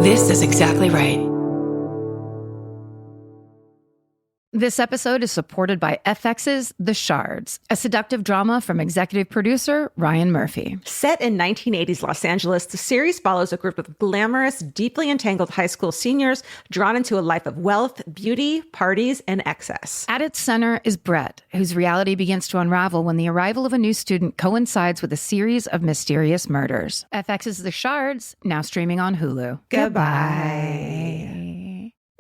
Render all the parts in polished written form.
This is exactly right. This episode is supported by FX's The Shards, a seductive drama from executive producer Ryan Murphy. Set in 1980s Los Angeles, the series follows a group of glamorous, deeply entangled high school seniors drawn into a life of wealth, beauty, parties, and excess. At its center is Brett, whose reality begins to unravel when the arrival of a new student coincides with a series of mysterious murders. FX's The Shards, now streaming on Hulu. Goodbye.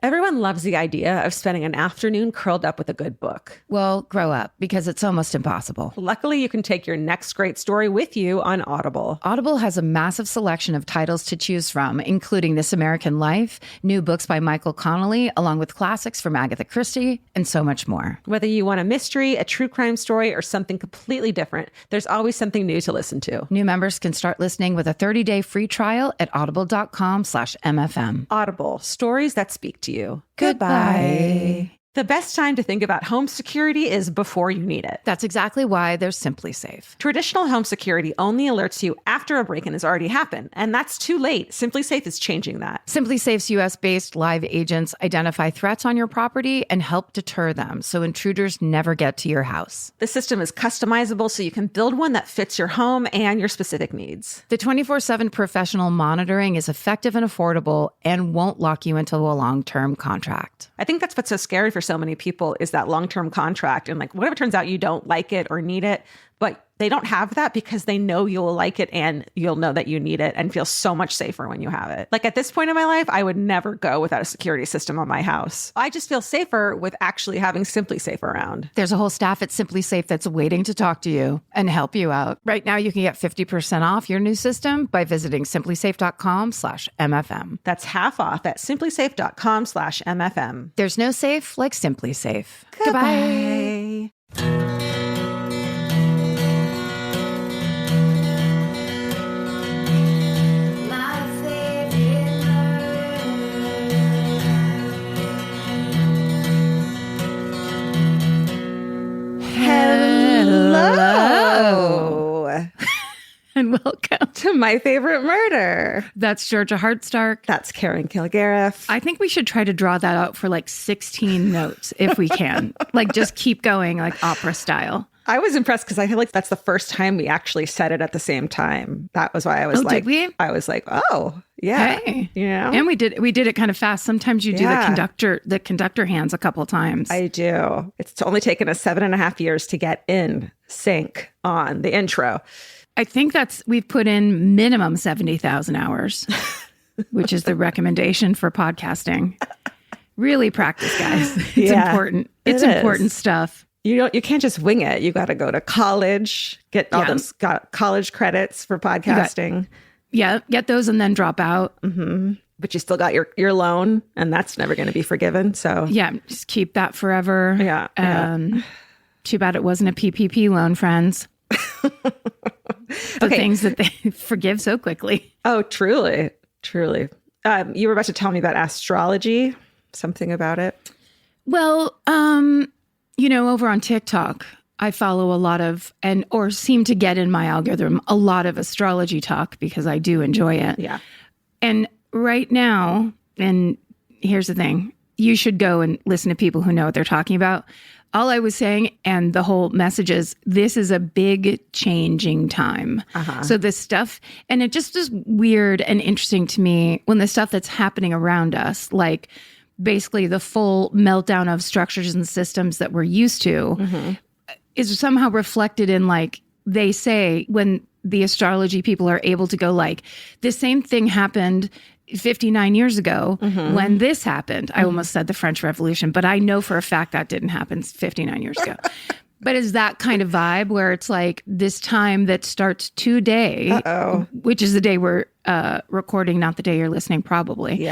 Everyone loves the idea of spending an afternoon curled up with a good book. Well, grow up, because it's almost impossible. Luckily, you can take your next great story with you on Audible. Audible has a massive selection of titles to choose from, including This American Life, new books by Michael Connelly, along with classics from Agatha Christie, and so much more. Whether you want a mystery, a true crime story, or something completely different, there's always something new to listen to. New members can start listening with a 30-day free trial at audible.com/MFM. Audible, stories that speak to you. Goodbye. The best time to think about home security is before you need it. That's exactly why there's Simply Safe. Traditional home security only alerts you after a break-in has already happened, and that's too late. Simply Safe is changing that. Simply Safe's US-based live agents identify threats on your property and help deter them so intruders never get to your house. The system is customizable so you can build one that fits your home and your specific needs. The 24/7 professional monitoring is effective and affordable and won't lock you into a long-term contract. I think that's what's so scary for so many people is that long-term contract. And like, what if it turns out you don't like it or need it, but they don't have that because they know you'll like it and you'll know that you need it and feel so much safer when you have it. Like at this point in my life, I would never go without a security system on my house. I just feel safer with actually having Simply Safe around. There's a whole staff at Simply Safe that's waiting to talk to you and help you out. Right now, you can get 50% off your new system by visiting simplysafe.com/MFM. That's half off at simplysafe.com/MFM. There's no safe like Simply Safe. Goodbye. Hello. And welcome to My Favorite Murder. That's Georgia Hardstark. That's Karen Kilgariff. I think we should try to draw that out for like 16 notes if we can. Like just keep going like opera style. I was impressed because I feel like that's the first time we actually said it at the same time. That was why I was did we? I was like, oh, yeah. Hey. You know? And we did it kind of fast. Sometimes you do the conductor hands a couple times. I do. It's only taken us 7.5 years to get in sync on the intro. I think we've put in minimum 70,000 hours, which is the recommendation for podcasting. Really practice, guys. It's important. It's important stuff. You can't just wing it. You got to go to college, get all those college credits for podcasting. Get those and then drop out. Mm-hmm. But you still got your loan, and that's never going to be forgiven. So just keep that forever. Yeah. Too bad it wasn't a PPP loan, friends. The things that they forgive so quickly. Oh, truly. You were about to tell me about astrology, something about it. Well, over on TikTok, I follow a lot of, or seem to get in my algorithm, a lot of astrology talk because I do enjoy it. Yeah. And right now, and here's the thing, you should go and listen to people who know what they're talking about. All I was saying, and the whole message is, this is a big changing time. Uh-huh. So this stuff, and it just is weird and interesting to me when the stuff that's happening around us, like basically the full meltdown of structures and systems that we're used to, is somehow reflected in, like, they say when the astrology people are able to go like, the same thing happened 59 years ago when this happened. I almost said the French Revolution, but I know for a fact that didn't happen 59 years ago. But is that kind of vibe where it's like this time that starts today, which is the day we're recording, not the day you're listening, probably,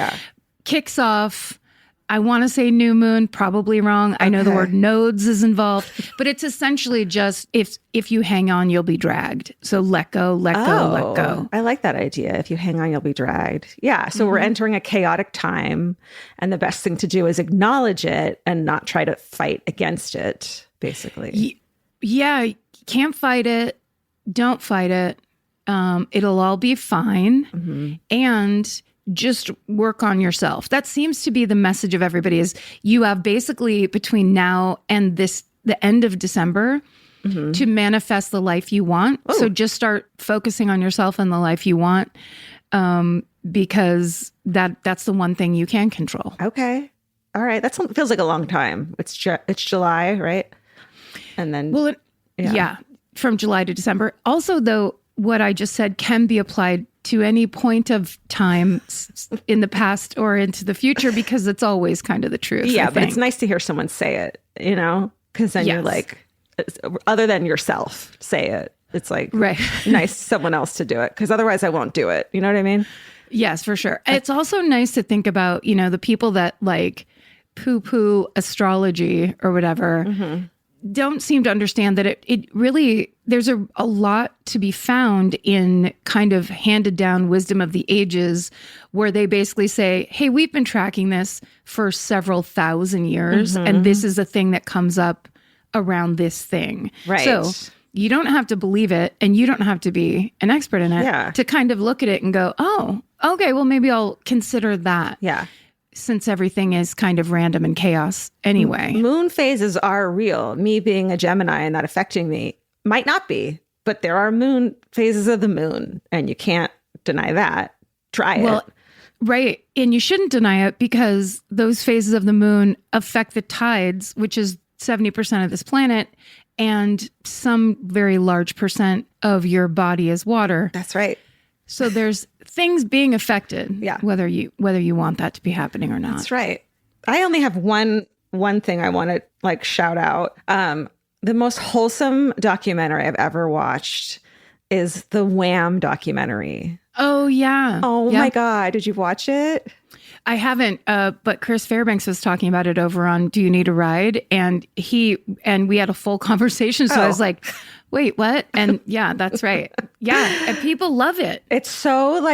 kicks off, I want to say new moon, probably wrong. I know the word nodes is involved, but it's essentially just if you hang on, you'll be dragged. So let go, let go. I like that idea. If you hang on, you'll be dragged. Yeah. So we're entering a chaotic time, and the best thing to do is acknowledge it and not try to fight against it, basically. Yeah. Can't fight it. Don't fight it. It'll all be fine. And just work on yourself. That seems to be the message of everybody is you have basically between now and the end of December to manifest the life you want. Ooh. So just start focusing on yourself and the life you want, because that's the one thing you can control. Okay. All right. That feels like a long time. It's July, right? And then, Well, yeah, from July to December. Also, though, what I just said can be applied to any point of time in the past or into the future, because it's always kind of the truth. yeah, I but think. it's nice to hear someone say it, because then you're Yes. like, other than yourself, say it. It's like Right. nice someone else to do it, because otherwise I won't do it. You know what I mean? Yes, for sure. It's also nice to think about, the people that like poo-poo astrology or whatever don't seem to understand that it really, there's a lot to be found in kind of handed down wisdom of the ages, where they basically say, hey, we've been tracking this for several thousand years, and this is a thing that comes up around this thing. Right. So you don't have to believe it, and you don't have to be an expert in it to kind of look at it and go, oh, okay, well, maybe I'll consider that. Yeah. Since everything is kind of random and chaos anyway. Moon phases are real. Me being a Gemini and that affecting me might not be, but there are moon phases of the moon, and you can't deny that. Try it. Right. And you shouldn't deny it, because those phases of the moon affect the tides, which is 70% of this planet, and some very large percent of your body is water. That's right. So there's things being affected, Yeah. whether you want that to be happening or not. That's right. I only have one thing I want to like shout out. The most wholesome documentary I've ever watched is the Wham documentary. Oh, yeah. Oh my God. Did you watch it? I haven't, but Chris Fairbanks was talking about it over on Do You Need a Ride? And we had a full conversation. So I was like, wait, what? And yeah, that's right. Yeah. And people love it. It's so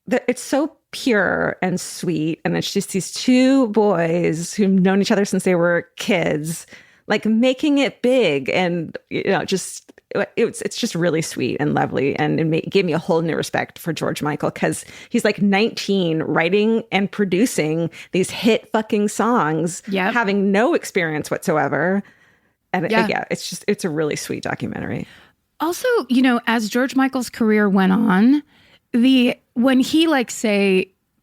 it's so pure and sweet. And it's just these two boys who've known each other since they were kids, like making it big. And, it's just really sweet and lovely. And it gave me a whole new respect for George Michael, because he's like 19 writing and producing these hit fucking songs, having no experience whatsoever. And it's a really sweet documentary. Also, as George Michael's career went on, when he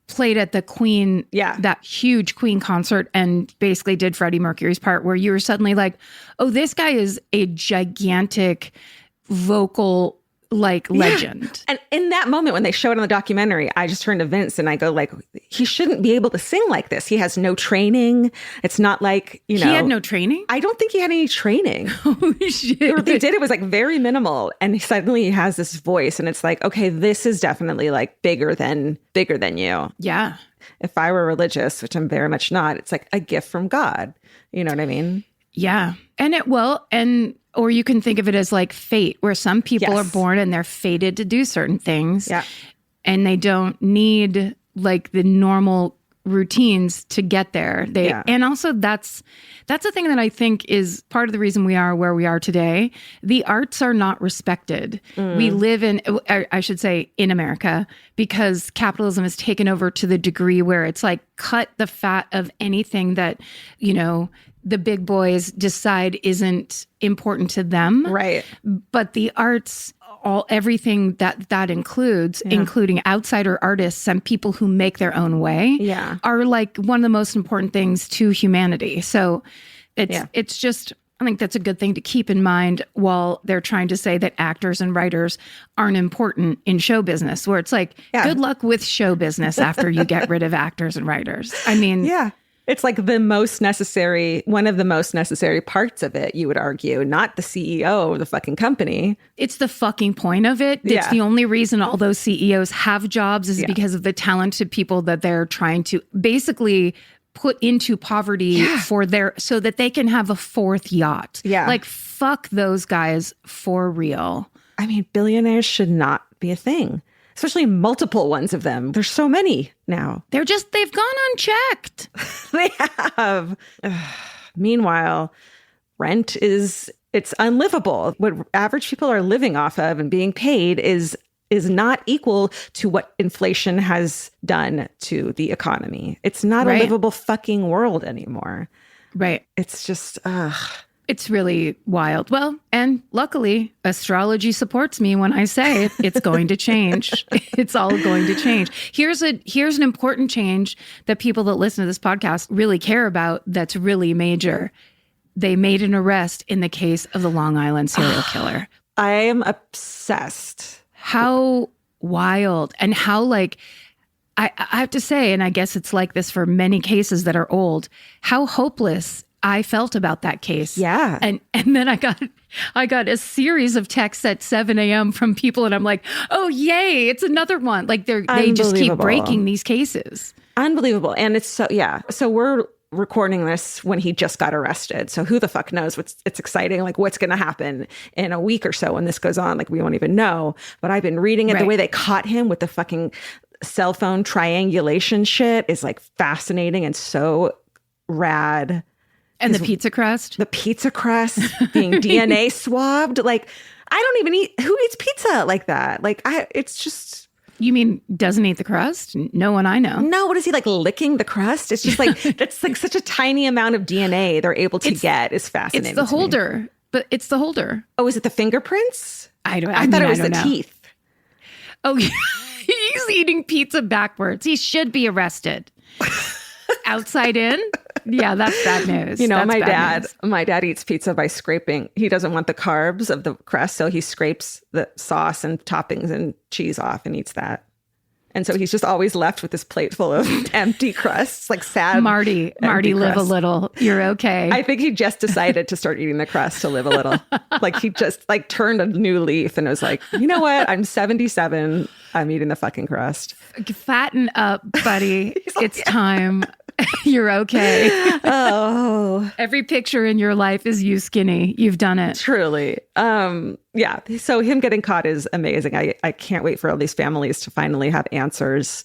played at the Queen, that huge Queen concert, and basically did Freddie Mercury's part, where you were suddenly like, oh, this guy is a gigantic vocal legend. And in that moment when they show it on the documentary, I just turned to Vince and I go like, he shouldn't be able to sing like this. He has no training. It's not like, He had no training? I don't think he had any training. Oh, shit. What they did, it was like very minimal. And suddenly he has this voice, and it's like, okay, this is definitely like bigger than you. Yeah. If I were religious, which I'm very much not, it's like a gift from God. You know what I mean? Yeah. Or you can think of it as like fate, where some people are born and they're fated to do certain things. Yeah. And they don't need like the normal routines to get there. And also that's a thing that I think is part of the reason we are where we are today. The arts are not respected. We live I should say in America, because capitalism has taken over to the degree where it's like cut the fat of anything that, the big boys decide isn't important to them. Right. But the arts, everything that includes, including outsider artists and people who make their own way, are like one of the most important things to humanity. So it's just, I think that's a good thing to keep in mind while they're trying to say that actors and writers aren't important in show business, where it's like, good luck with show business after you get rid of actors and writers. I mean, it's like one of the most necessary parts of it, you would argue, not the CEO of the fucking company. It's the fucking point of it. It's the only reason all those CEOs have jobs is because of the talented people that they're trying to basically put into poverty so that they can have a fourth yacht. Yeah. Like, fuck those guys for real. I mean, billionaires should not be a thing. Especially multiple ones of them. There's so many now. They've gone unchecked. They have. Meanwhile, rent it's unlivable. What average people are living off of and being paid is is not equal to what inflation has done to the economy. It's not a livable fucking world anymore. Right. It's just, It's really wild. Well, and luckily, astrology supports me when I say it's going to change. It's all going to change. Here's an important change that people that listen to this podcast really care about that's really major. They made an arrest in the case of the Long Island serial killer. I am obsessed. How wild and how I have to say, and I guess it's like this for many cases that are old, how hopeless I felt about that case. Yeah. And then I got a series of texts at 7 a.m. from people, and I'm like, oh, yay, it's another one. Like they just keep breaking these cases. Unbelievable. And it's so we're recording this when he just got arrested. So who the fuck knows it's exciting. Like what's going to happen in a week or so when this goes on? Like we won't even know. But I've been reading it. The way they caught him with the fucking cell phone triangulation shit is like fascinating and so rad. And the pizza crust? The pizza crust being DNA swabbed. Like, I don't even who eats pizza like that? Like, it's just. You mean doesn't eat the crust? No one I know. No, what is he like licking the crust? It's just like, that's like such a tiny amount of DNA they're able to get is fascinating. It's the holder, but it's the holder. Oh, is it the fingerprints? I thought it was the teeth. Oh, he's eating pizza backwards. He should be arrested. Outside in? Yeah, that's bad news. You know, that's my dad eats pizza by scraping. He doesn't want the carbs of the crust, so he scrapes the sauce and toppings and cheese off and eats that. And so he's just always left with this plate full of empty crusts, like sad. Marty, live a little. You're okay. I think he just decided to start eating the crust to live a little. Like he just like turned a new leaf and was like, you know what? I'm 77. I'm eating the fucking crust. Fatten up, buddy. It's time. You're okay. Oh. Every picture in your life is you skinny. You've done it. Truly. Yeah. So him getting caught is amazing. I can't wait for all these families to finally have answers.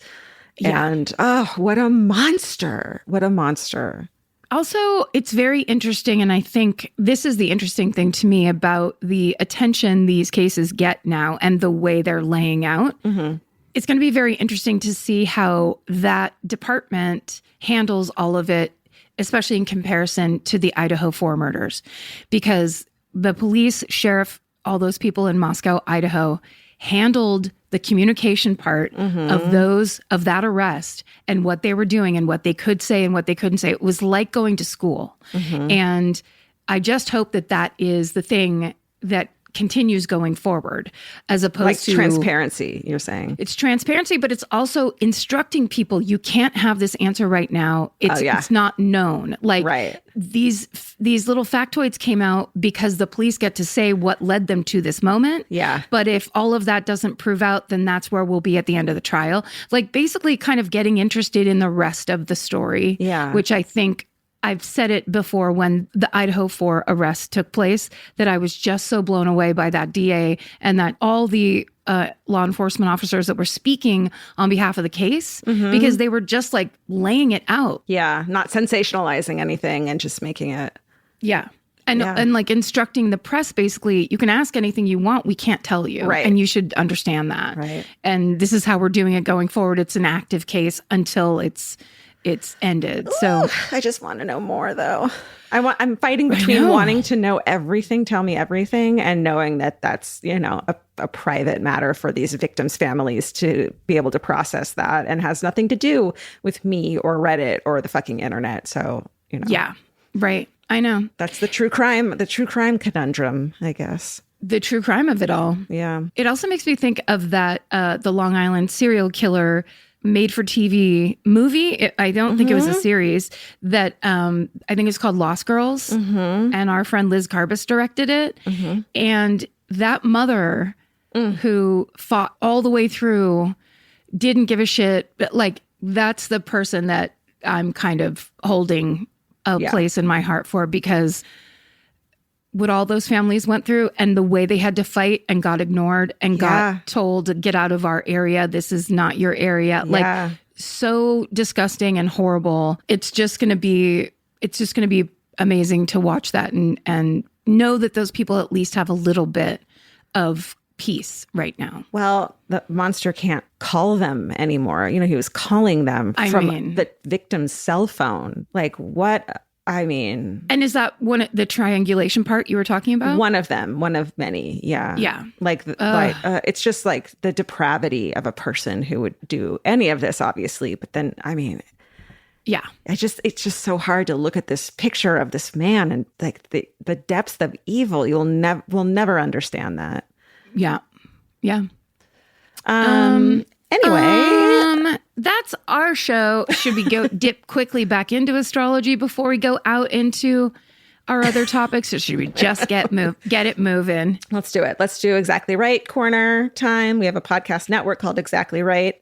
Yeah. And what a monster. What a monster. Also, it's very interesting, and I think this is the interesting thing to me about the attention these cases get now and the way they're laying out. Mm-hmm. It's going to be very interesting to see how that department handles all of it, especially in comparison to the Idaho 4 murders, because the police, sheriff, all those people in Moscow, Idaho, handled the communication part of that arrest and what they were doing and what they could say and what they couldn't say. It was like going to school. Mm-hmm. And I just hope that that is the thing that continues going forward, as opposed to transparency. You're saying it's transparency, but it's also instructing people. You can't have this answer right now. It's not known. Like these little factoids came out because the police get to say what led them to this moment. Yeah. But if all of that doesn't prove out, then that's where we'll be at the end of the trial. Like basically kind of getting interested in the rest of the story. Yeah. Which I think I've said it before when the Idaho 4 arrest took place, that I was just so blown away by that DA and that all the law enforcement officers that were speaking on behalf of the case, because they were just like laying it out. Yeah. Not sensationalizing anything and just making it. Yeah. And like instructing the press, basically, you can ask anything you want. We can't tell you. Right. And you should understand that. Right. And this is how we're doing it going forward. It's an active case until it's ended. So I just want to know more, though. I'm fighting between wanting to know everything, tell me everything, and knowing that that's, a private matter for these victims' families to be able to process that and has nothing to do with me or Reddit or the fucking internet. So, Yeah, right. I know. That's the true crime conundrum, I guess. The true crime of it all. Yeah. It also makes me think of that, the Long Island serial killer made-for-TV movie. I don't think it was a series that I think it's called Lost Girls. And our friend Liz Carbus directed it. And that mother who fought all the way through, didn't give a shit. But like, that's the person that I'm kind of holding a place in my heart for, because what all those families went through and the way they had to fight and got ignored and got told to get out of our area. This is not your area. Like, so disgusting and horrible. It's just going to be amazing to watch that and know that those people at least have a little bit of peace right now. Well, the monster can't call them anymore. He was calling them from the victim's cell phone. Like, what? I mean... And is that the triangulation part you were talking about? One of them, one of many. Yeah. Yeah. It's just like the depravity of a person who would do any of this, obviously. But then, I mean... Yeah. It's just so hard to look at this picture of this man and like the depths of evil. We'll never understand that. Yeah. Yeah. Anyway, that's our show. Should we go dip quickly back into astrology before we go out into our other topics, or should we just get it moving? Let's do it. Let's do Exactly Right corner time. We have a podcast network called Exactly Right.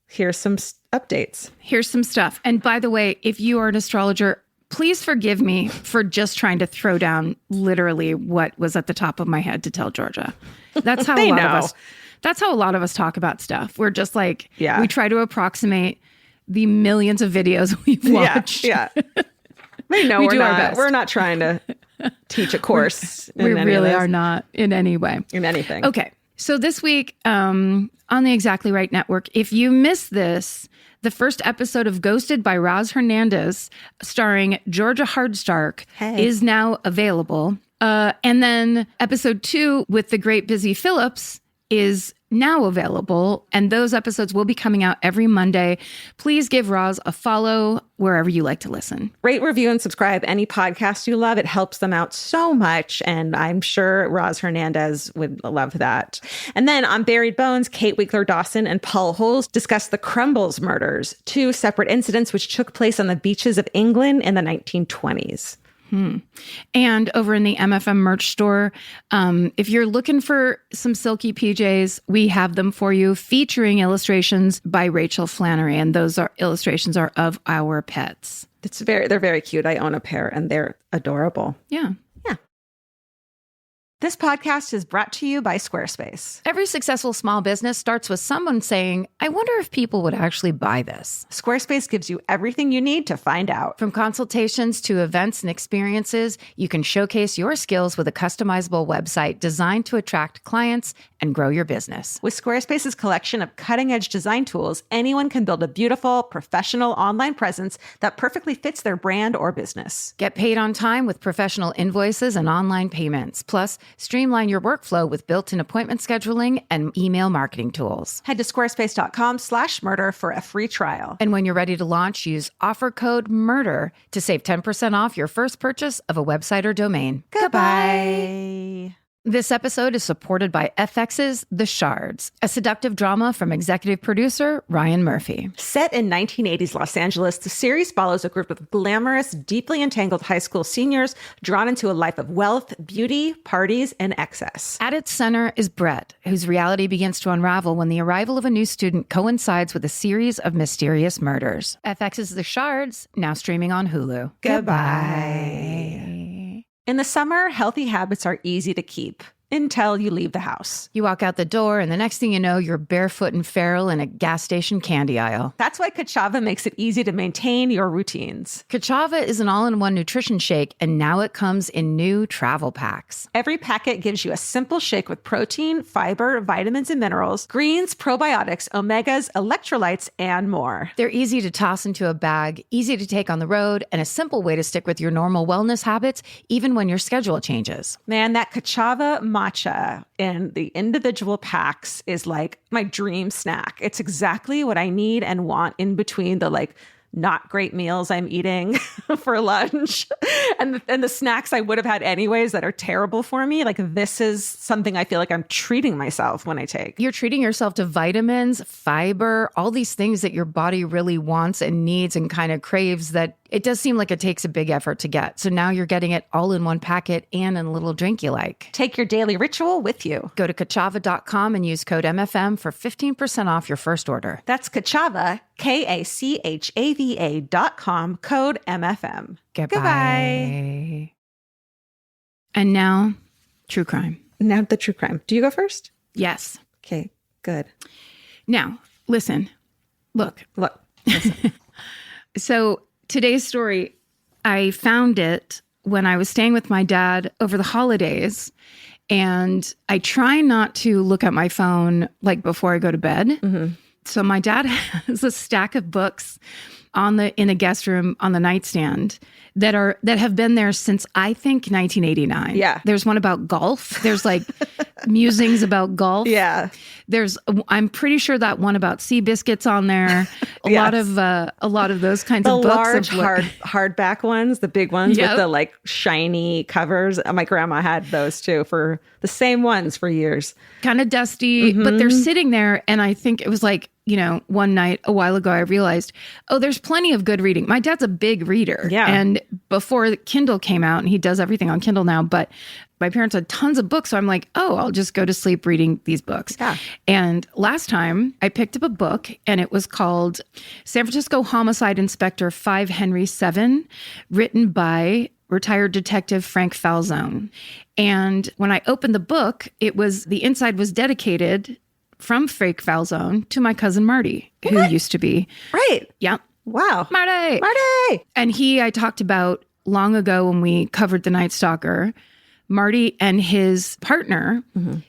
Here's some updates. Here's some stuff. And by the way, if you are an astrologer, please forgive me for just trying to throw down literally what was at the top of my head to tell Georgia. That's how That's how a lot of us talk about stuff. We're just like, we try to approximate the millions of videos we've watched. Yeah. They know we're not. We're not trying to teach a course. We really are not in any way. In anything. Okay. So this week on the Exactly Right Network, if you missed this, the first episode of Ghosted by Roz Hernandez, starring Georgia Hardstark, is now available. And then episode 2 with the great Busy Phillips is now available. And those episodes will be coming out every Monday. Please give Roz a follow wherever you like to listen. Rate, review, and subscribe any podcast you love. It helps them out so much. And I'm sure Roz Hernandez would love that. And then on Buried Bones, Kate Winkler-Dawson and Paul Holes discuss the Crumbles murders, 2 separate incidents which took place on the beaches of England in the 1920s. And over in the MFM merch store, if you're looking for some silky PJs, we have them for you, featuring illustrations by Rachel Flannery. And those illustrations are of our pets. They're very cute. I own a pair and they're adorable. Yeah. This podcast is brought to you by Squarespace. Every successful small business starts with someone saying, I wonder if people would actually buy this. Squarespace gives you everything you need to find out. From consultations to events and experiences, you can showcase your skills with a customizable website designed to attract clients and grow your business. With Squarespace's collection of cutting-edge design tools, anyone can build a beautiful, professional online presence that perfectly fits their brand or business. Get paid on time with professional invoices and online payments. Plus, streamline your workflow with built-in appointment scheduling and email marketing tools. Head to squarespace.com/murder for a free trial. And when you're ready to launch, use offer code MURDER to save 10% off your first purchase of a website or domain. Goodbye. This episode is supported by FX's The Shards, a seductive drama from executive producer Ryan Murphy. Set in 1980s Los Angeles, the series follows a group of glamorous, deeply entangled high school seniors drawn into a life of wealth, beauty, parties, and excess. At its center is Brett, whose reality begins to unravel when the arrival of a new student coincides with a series of mysterious murders. FX's The Shards, now streaming on Hulu. Goodbye. In the summer, healthy habits are easy to keep until you leave the house. You walk out the door, and the next thing you know, you're barefoot and feral in a gas station candy aisle. That's why Kachava makes it easy to maintain your routines. Kachava is an all-in-one nutrition shake, and now it comes in new travel packs. Every packet gives you a simple shake with protein, fiber, vitamins and minerals, greens, probiotics, omegas, electrolytes, and more. They're easy to toss into a bag, easy to take on the road, and a simple way to stick with your normal wellness habits, even when your schedule changes. Man, that Kachava matcha in the individual packs is like my dream snack. It's exactly what I need and want in between the not great meals I'm eating for lunch and the snacks I would have had anyways that are terrible for me. Like, this is something I feel like I'm treating myself when I take. You're treating yourself to vitamins, fiber, all these things that your body really wants and needs and kind of craves that it does seem like it takes a big effort to get. So now you're getting it all in one packet and in a little drink you like. Take your daily ritual with you. Go to Kachava.com and use code MFM for 15% off your first order. That's Kachava, KACHAVA.com, code MFM. Goodbye. And now, true crime. Now the true crime. Do you go first? Yes. Okay, good. Now, listen. Look. Listen. So today's story, I found it when I was staying with my dad over the holidays. And I try not to look at my phone like before I go to bed. Mm-hmm. So my dad has a stack of books in the guest room on the nightstand that have been there since I think 1989. Yeah. There's one about golf. There's like musings about golf. Yeah. I'm pretty sure that one about sea biscuits on there. A lot of those kinds The of books. large hardback ones, the big ones with the like shiny covers. My grandma had those too, for the same ones for years. Kind of dusty, but they're sitting there. And I think it was like, one night a while ago, I realized, there's plenty of good reading. My dad's a big reader. Yeah. And before the Kindle came out, and he does everything on Kindle now, but my parents had tons of books. So I'm like, I'll just go to sleep reading these books. Yeah. And last time I picked up a book, and it was called San Francisco Homicide Inspector 5 Henry 7, written by retired detective Frank Falzone. And when I opened the book, the inside was dedicated from Frank Falzone to my cousin Marty, who used to be. Right. Yeah. Wow. Marty. And I talked about long ago when we covered The Night Stalker, Marty and his partner,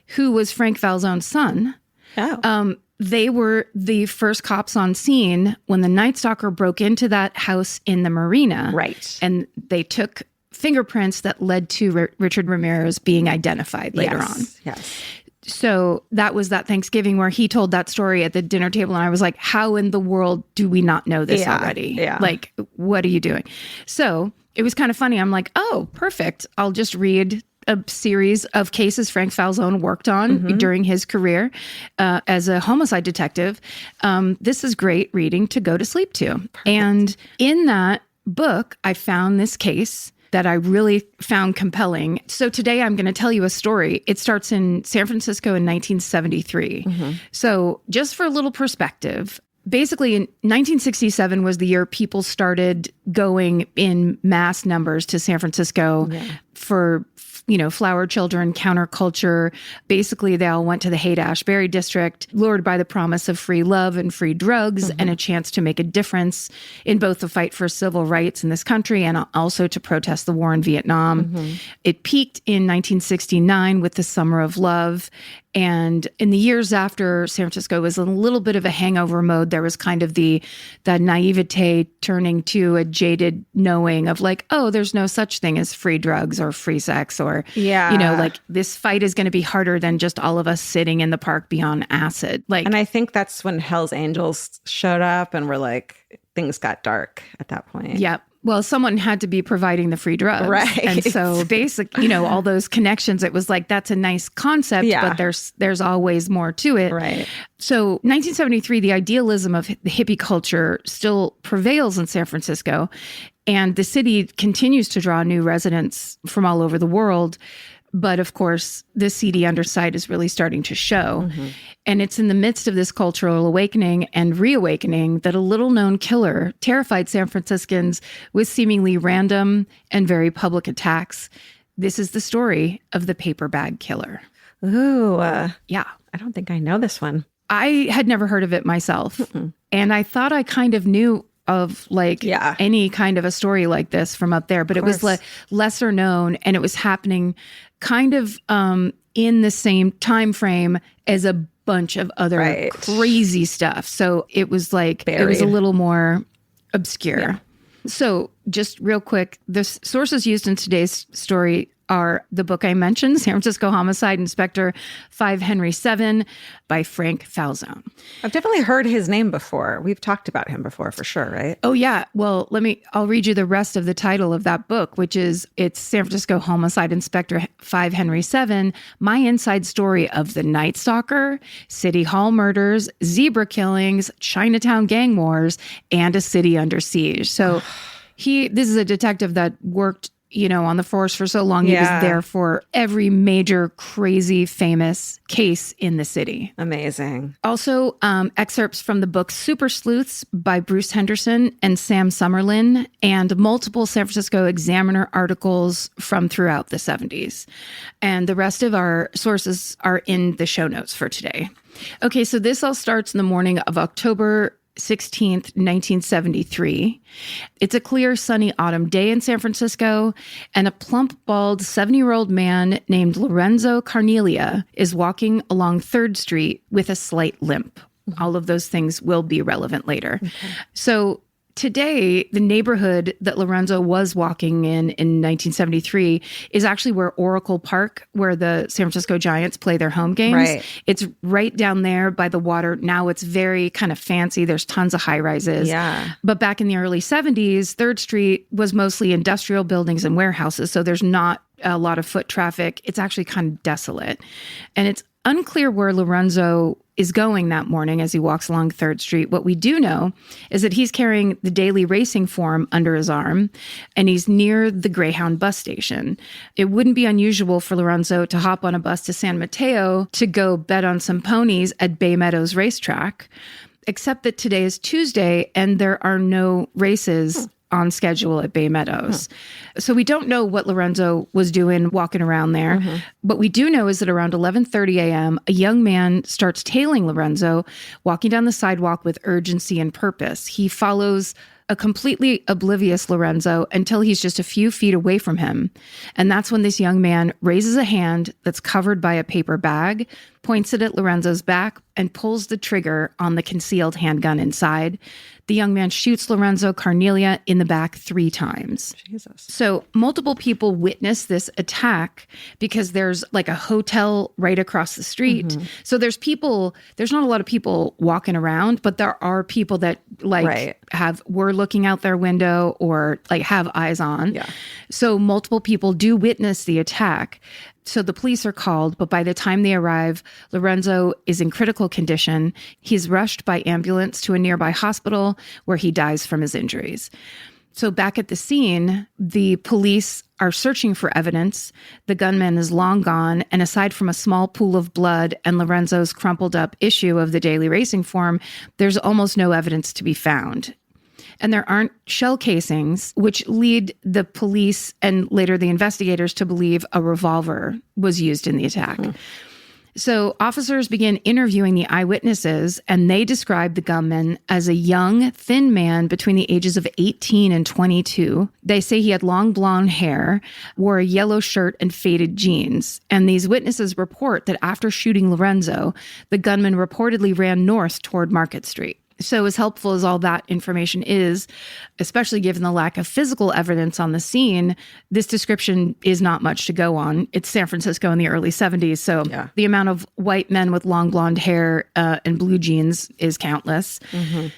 who was Frank Falzone's son. Oh. They were the first cops on scene when the Night Stalker broke into that house in the marina. Right. And they took fingerprints that led to Richard Ramirez being identified later on. Yes. So that was that Thanksgiving where he told that story at the dinner table. And I was like, how in the world do we not know this already? Yeah. Like, what are you doing? So it was kind of funny. I'm like, perfect. I'll just read a series of cases Frank Falzone worked on during his career as a homicide detective. This is great reading to go to sleep to. Perfect. And in that book, I found this case that I really found compelling. So today I'm going to tell you a story. It starts in San Francisco in 1973. So just for a little perspective, basically in 1967 was the year people started going in mass numbers to San Francisco for flower children, counterculture. Basically, they all went to the Haight-Ashbury district, lured by the promise of free love and free drugs and a chance to make a difference in both the fight for civil rights in this country and also to protest the war in Vietnam. It peaked in 1969 with the Summer of Love. And in the years after, San Francisco was in a little bit of a hangover mode. There was kind of that naivete turning to a jaded knowing of like, there's no such thing as free drugs or free sex or, like this fight is going to be harder than just all of us sitting in the park beyond acid. And I think that's when Hell's Angels showed up and were like, things got dark at that point. Yep. Well, someone had to be providing the free drugs. Right. And so all those connections, it was like, that's a nice concept, but there's always more to it. Right. So 1973, the idealism of the hippie culture still prevails in San Francisco, and the city continues to draw new residents from all over the world. But of course, the seedy underside is really starting to show. And it's in the midst of this cultural awakening and reawakening that a little-known killer terrified San Franciscans with seemingly random and very public attacks. This is the story of the paper bag killer. Ooh. Yeah. I don't think I know this one. I had never heard of it myself. And I thought I kind of knew of any kind of a story like this from up there, but it was lesser known, and it was happening kind of in the same time frame as a bunch of other crazy stuff. So it was like buried. It was a little more obscure. Yeah. So just real quick, the sources used in today's story are the book I mentioned, San Francisco Homicide Inspector 5 Henry 7 by Frank Falzone. I've definitely heard his name before. We've talked about him before for sure, right? Oh, yeah. Well, I'll read you the rest of the title of that book, which is it's San Francisco Homicide Inspector 5 Henry 7, My Inside Story of the Night Stalker, City Hall Murders, Zebra Killings, Chinatown Gang Wars, and A City Under Siege. So this is a detective that worked on the force for so long. He was there for every major, crazy, famous case in the city. Amazing. Also, excerpts from the book Super Sleuths by Bruce Henderson and Sam Summerlin, and multiple San Francisco Examiner articles from throughout the 70s. And the rest of our sources are in the show notes for today. Okay, so this all starts in the morning of October 16th, 1973. It's a clear, sunny autumn day in San Francisco, and a plump, bald 70-year-old man named Lorenzo Carnelia is walking along 3rd Street with a slight limp. All of those things will be relevant later. Okay. So today, the neighborhood that Lorenzo was walking in 1973 is actually where Oracle Park, where the San Francisco Giants play their home games. Right. It's right down there by the water. Now it's very kind of fancy. There's tons of high rises. Yeah. But back in the early 70s, 3rd Street was mostly industrial buildings and warehouses. So there's not a lot of foot traffic. It's actually kind of desolate. And it's unclear where Lorenzo is going that morning as he walks along 3rd Street. What we do know is that he's carrying the daily racing form under his arm, and he's near the Greyhound bus station. It wouldn't be unusual for Lorenzo to hop on a bus to San Mateo to go bet on some ponies at Bay Meadows Racetrack, except that today is Tuesday and there are no races on schedule at Bay Meadows. So we don't know what Lorenzo was doing walking around there. What we do know is that around 11:30 a.m., a young man starts tailing Lorenzo, walking down the sidewalk with urgency and purpose. He follows a completely oblivious Lorenzo until he's just a few feet away from him. And that's when this young man raises a hand that's covered by a paper bag, points it at Lorenzo's back, and pulls the trigger on the concealed handgun inside. The young man shoots Lorenzo Carnelia in the back 3 times. Jesus. So multiple people witness this attack because there's like a hotel right across the street. So there's not a lot of people walking around, but there are people that were looking out their window or like have eyes on. Yeah. So multiple people do witness the attack. So the police are called, but by the time they arrive, Lorenzo is in critical condition. He's rushed by ambulance to a nearby hospital where he dies from his injuries. So back at the scene, the police are searching for evidence. The gunman is long gone, and aside from a small pool of blood and Lorenzo's crumpled up issue of the daily racing form, there's almost no evidence to be found. And there aren't shell casings, which lead the police and later the investigators to believe a revolver was used in the attack. So officers begin interviewing the eyewitnesses, and they describe the gunman as a young, thin man between the ages of 18 and 22. They say he had long blonde hair, wore a yellow shirt and faded jeans. And these witnesses report that after shooting Lorenzo, the gunman reportedly ran north toward Market Street. So as helpful as all that information is, especially given the lack of physical evidence on the scene, this description is not much to go on. It's San Francisco in the early 70s, so the amount of white men with long blonde hair and blue jeans is countless.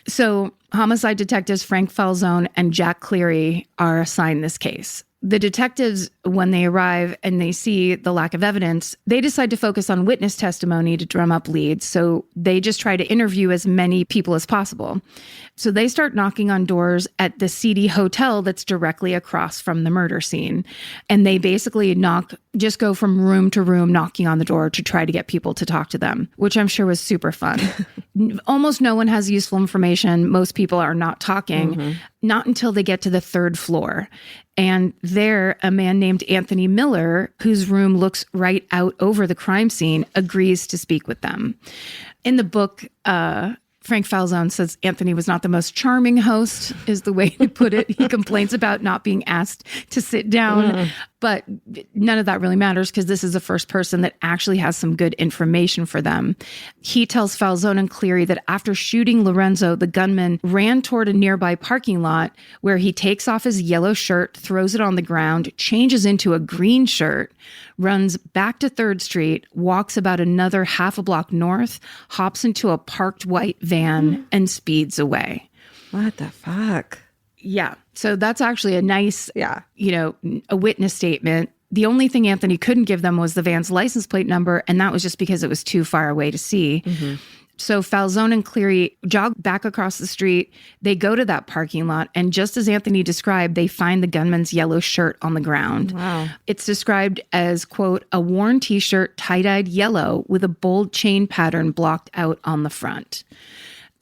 So homicide detectives Frank Falzone and Jack Cleary are assigned this case. The detectives, when they arrive and they see the lack of evidence, they decide to focus on witness testimony to drum up leads. So they just try to interview as many people as possible. So they start knocking on doors at the seedy hotel that's directly across from the murder scene. And they basically just go from room to room knocking on the door to try to get people to talk to them, which I'm sure was super fun. Almost no one has useful information. Most people are not talking, not until they get to the 3rd floor. And there, a man named Anthony Miller, whose room looks right out over the crime scene, agrees to speak with them. In the book, Frank Falzone says Anthony was not the most charming host, is the way to put it. He complains about not being asked to sit down, but none of that really matters because this is the first person that actually has some good information for them. He tells Falzone and Cleary that after shooting Lorenzo, the gunman ran toward a nearby parking lot where he takes off his yellow shirt, throws it on the ground, changes into a green shirt, runs back to 3rd Street, walks about another half a block north, hops into a parked white van, and speeds away. What the fuck? Yeah. So that's actually a nice, a witness statement. The only thing Anthony couldn't give them was the van's license plate number, and that was just because it was too far away to see. So Falzone and Cleary jog back across the street. They go to that parking lot, and just as Anthony described, they find the gunman's yellow shirt on the ground. Wow. It's described as, quote, a worn T-shirt, tie-dyed yellow with a bold chain pattern blocked out on the front.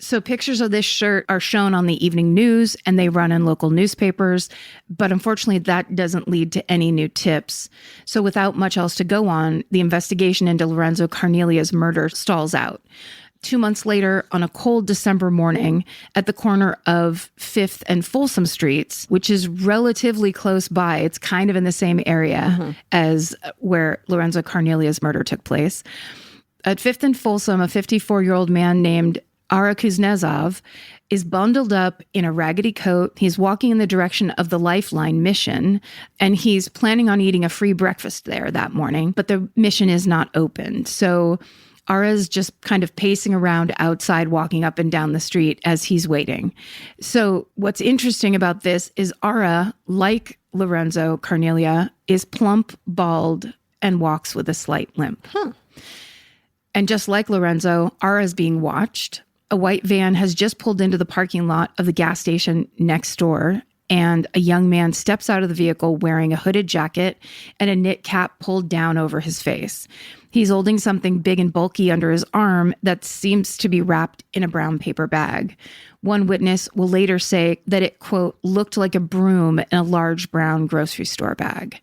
So pictures of this shirt are shown on the evening news, and they run in local newspapers. But unfortunately, that doesn't lead to any new tips. So without much else to go on, the investigation into Lorenzo Carnelia's murder stalls out. 2 months later, on a cold December morning at the corner of 5th and Folsom Streets, which is relatively close by, it's kind of in the same area as where Lorenzo Carnelia's murder took place. At 5th and Folsom, a 54-year-old man named Ara Kuznetsov is bundled up in a raggedy coat. He's walking in the direction of the Lifeline mission, and he's planning on eating a free breakfast there that morning, but the mission is not open. So Ara's just kind of pacing around outside, walking up and down the street as he's waiting. So what's interesting about this is Ara, like Lorenzo Carnelia, is plump, bald, and walks with a slight limp. And just like Lorenzo, Ara is being watched. A white van has just pulled into the parking lot of the gas station next door, and a young man steps out of the vehicle wearing a hooded jacket and a knit cap pulled down over his face. He's holding something big and bulky under his arm that seems to be wrapped in a brown paper bag. One witness will later say that it, quote, looked like a broom in a large brown grocery store bag.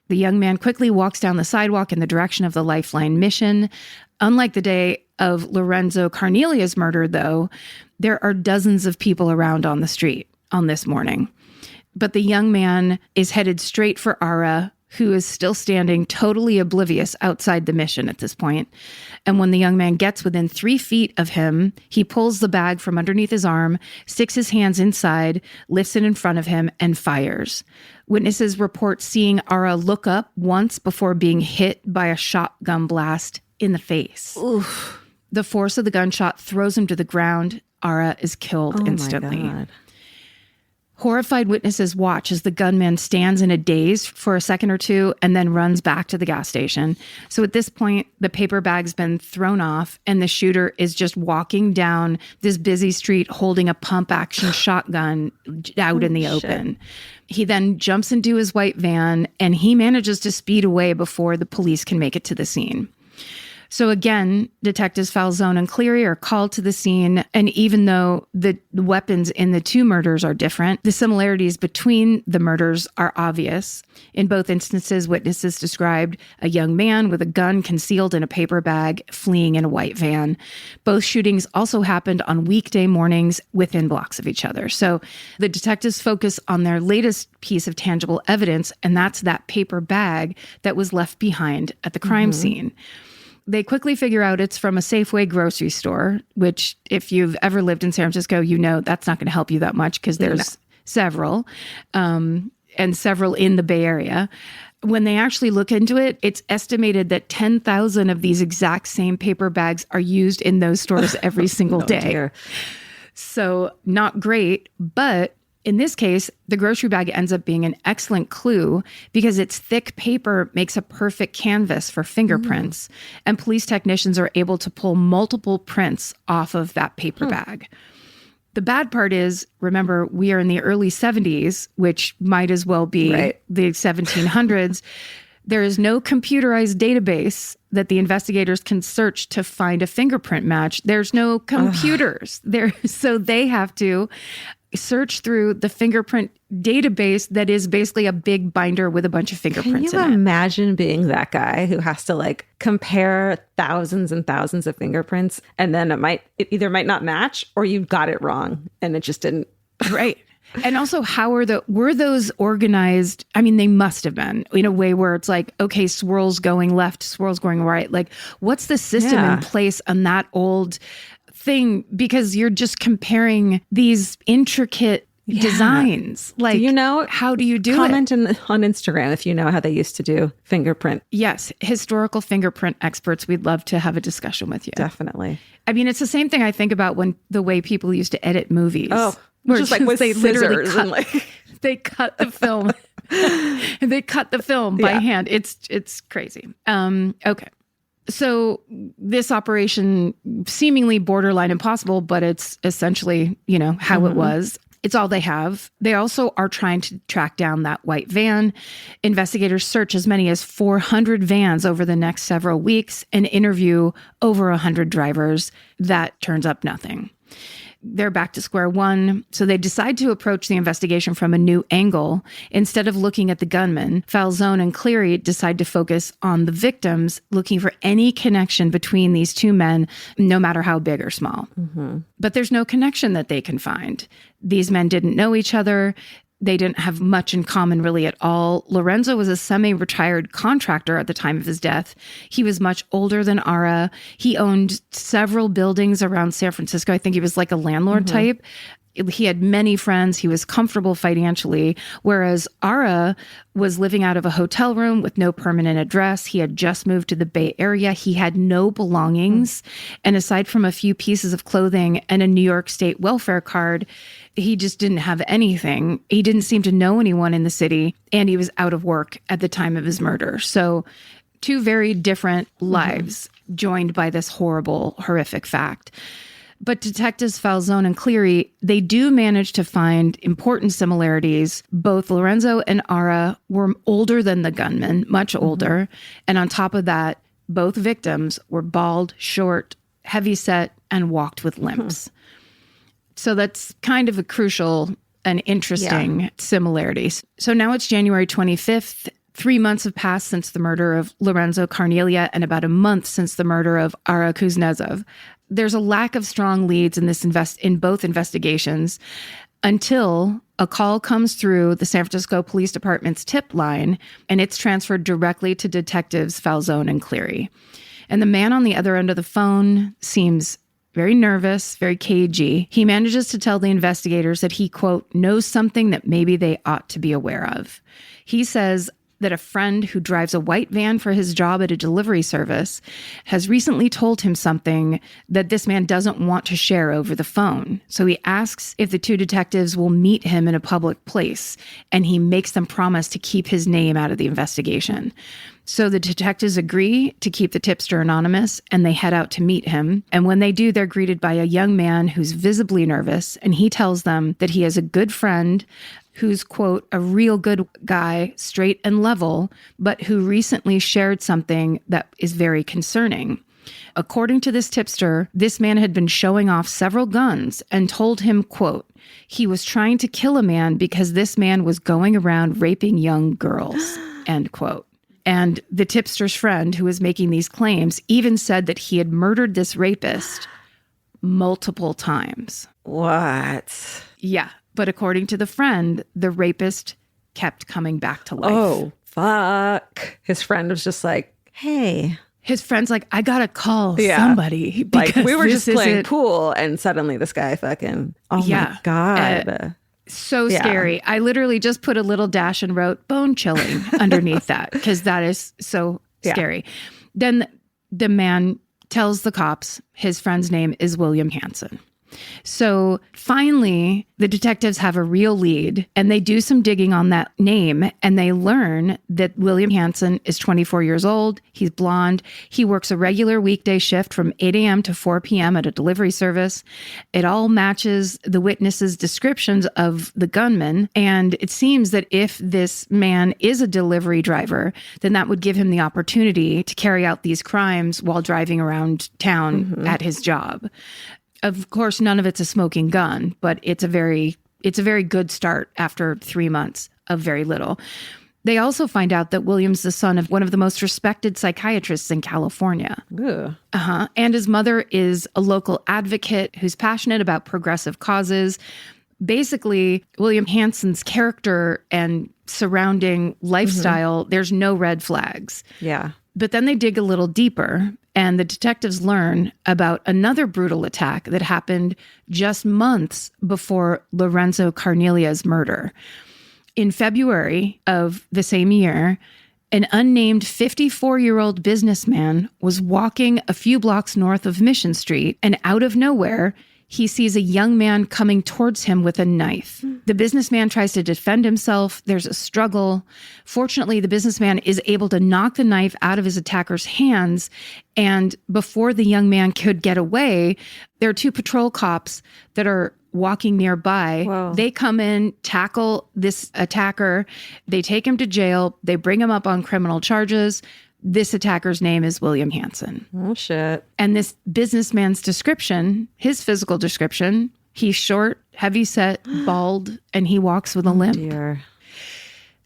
The young man quickly walks down the sidewalk in the direction of the Lifeline mission. Unlike the day of Lorenzo Carnelia's murder, though, there are dozens of people around on the street on this morning. But the young man is headed straight for Ara, who is still standing totally oblivious outside the mission at this point. And when the young man gets within 3 feet of him, he pulls the bag from underneath his arm, sticks his hands inside, lifts it in front of him, and fires. Witnesses report seeing Ara look up once before being hit by a shotgun blast in the face. Oof. The force of the gunshot throws him to the ground. Ara is killed instantly. My God. Horrified witnesses watch as the gunman stands in a daze for a second or two and then runs back to the gas station. So at this point, the paper bag's been thrown off and the shooter is just walking down this busy street holding a pump-action shotgun out in the open. He then jumps into his white van and he manages to speed away before the police can make it to the scene. So again, Detectives Falzone and Cleary are called to the scene, and even though the weapons in the two murders are different, the similarities between the murders are obvious. In both instances, witnesses described a young man with a gun concealed in a paper bag fleeing in a white van. Both shootings also happened on weekday mornings within blocks of each other. So the detectives focus on their latest piece of tangible evidence, and that's that paper bag that was left behind at the crime scene. They quickly figure out it's from a Safeway grocery store, which if you've ever lived in San Francisco, you know that's not going to help you that much because there's several, and several in the Bay Area. When they actually look into it, it's estimated that 10,000 of these exact same paper bags are used in those stores every single day. Dear. So not great, but in this case, the grocery bag ends up being an excellent clue because its thick paper makes a perfect canvas for fingerprints. And police technicians are able to pull multiple prints off of that paper bag. The bad part is, remember, we are in the early 70s, which might as well be the 1700s. There is no computerized database that the investigators can search to find a fingerprint match. There's no computers there. So they have to search through the fingerprint database that is basically a big binder with a bunch of fingerprints in it. Can you imagine being that guy who has to like compare thousands and thousands of fingerprints and then it either might not match or you got it wrong and it just didn't. Right. And also, were those organized? I mean, they must have been in a way where it's like, okay, swirls going left, swirls going right. Like, what's the system in place on that old thing? Because you're just comparing these intricate designs. Like, how do you do it? Comment on Instagram if you know how they used to do fingerprint. Yes. Historical fingerprint experts. We'd love to have a discussion with you. Definitely. I mean, it's the same thing I think about when the way people used to edit movies. Oh, just like with scissors and like they cut the film. They cut the film by hand. It's crazy. Okay. So this operation seemingly borderline impossible, but it's essentially, how it was. It's all they have. They also are trying to track down that white van. Investigators search as many as 400 vans over the next several weeks and interview over 100 drivers. That turns up nothing. they're back to square one. So they decide to approach the investigation from a new angle. Instead of looking at the gunman, Falzone and Cleary decide to focus on the victims, looking for any connection between these two men, no matter how big or small. But there's no connection that they can find. These men didn't know each other. They didn't have much in common really at all. Lorenzo was a semi-retired contractor at the time of his death. He was much older than Ara. He owned several buildings around San Francisco. I think he was like a landlord type. He had many friends. He was comfortable financially, whereas Ara was living out of a hotel room with no permanent address. He had just moved to the Bay Area. He had no belongings. And aside from a few pieces of clothing and a New York State welfare card, he just didn't have anything. He didn't seem to know anyone in the city, and he was out of work at the time of his murder. So two very different lives joined by this horrible, horrific fact. But detectives Falzone and Cleary, they do manage to find important similarities. Both Lorenzo and Ara were older than the gunman, much older. And on top of that, both victims were bald, short, heavyset, and walked with limps. So that's kind of a crucial and interesting similarities. So now it's January 25th. 3 months have passed since the murder of Lorenzo Carneglia and about a month since the murder of Ara Kuznetsov. There's a lack of strong leads in both investigations until a call comes through the San Francisco Police Department's tip line, and it's transferred directly to detectives Falzone and Cleary. And the man on the other end of the phone seems very nervous, very cagey. He manages to tell the investigators that he, quote, knows something that maybe they ought to be aware of. He says that a friend who drives a white van for his job at a delivery service has recently told him something that this man doesn't want to share over the phone. So he asks if the two detectives will meet him in a public place, and he makes them promise to keep his name out of the investigation. So the detectives agree to keep the tipster anonymous, and they head out to meet him. And when they do, they're greeted by a young man who's visibly nervous, and he tells them that he has a good friend who's, quote, a real good guy, straight and level, but who recently shared something that is very concerning. According to this tipster, this man had been showing off several guns and told him, quote, he was trying to kill a man because this man was going around raping young girls, end quote. And the tipster's friend who was making these claims even said that he had murdered this rapist multiple times. What? Yeah. But according to the friend, the rapist kept coming back to life. Oh, fuck. His friend was just like, hey. His friend's like, I gotta call somebody. Like, we were just playing pool, and suddenly this guy fucking, my God. So scary. I literally just put a little dash and wrote bone chilling underneath that, because that is so scary. Then the man tells the cops his friend's name is William Hansen. So finally, the detectives have a real lead, and they do some digging on that name, and they learn that William Hansen is 24 years old. He's blonde. He works a regular weekday shift from 8 a.m. to 4 p.m. at a delivery service. It all matches the witnesses' descriptions of the gunman, and it seems that if this man is a delivery driver, then that would give him the opportunity to carry out these crimes while driving around town at his job. Of course, none of it's a smoking gun, but it's a very good start after 3 months of very little. They also find out that William's the son of one of the most respected psychiatrists in California. And his mother is a local advocate who's passionate about progressive causes. Basically, William Hansen's character and surrounding lifestyle, there's no red flags. Yeah. But then they dig a little deeper, and the detectives learn about another brutal attack that happened just months before Lorenzo Carneglia's murder. In February of the same year, an unnamed 54-year-old businessman was walking a few blocks north of Mission Street, and out of nowhere, he sees a young man coming towards him with a knife. The businessman tries to defend himself. There's a struggle. Fortunately, the businessman is able to knock the knife out of his attacker's hands. And before the young man could get away, there are two patrol cops that are walking nearby. Whoa. They come in, tackle this attacker. They take him to jail. They bring him up on criminal charges. This attacker's name is William Hansen. Oh, shit. And this businessman's description, his physical description, He's short, heavyset, bald, and he walks with a limp. Dear.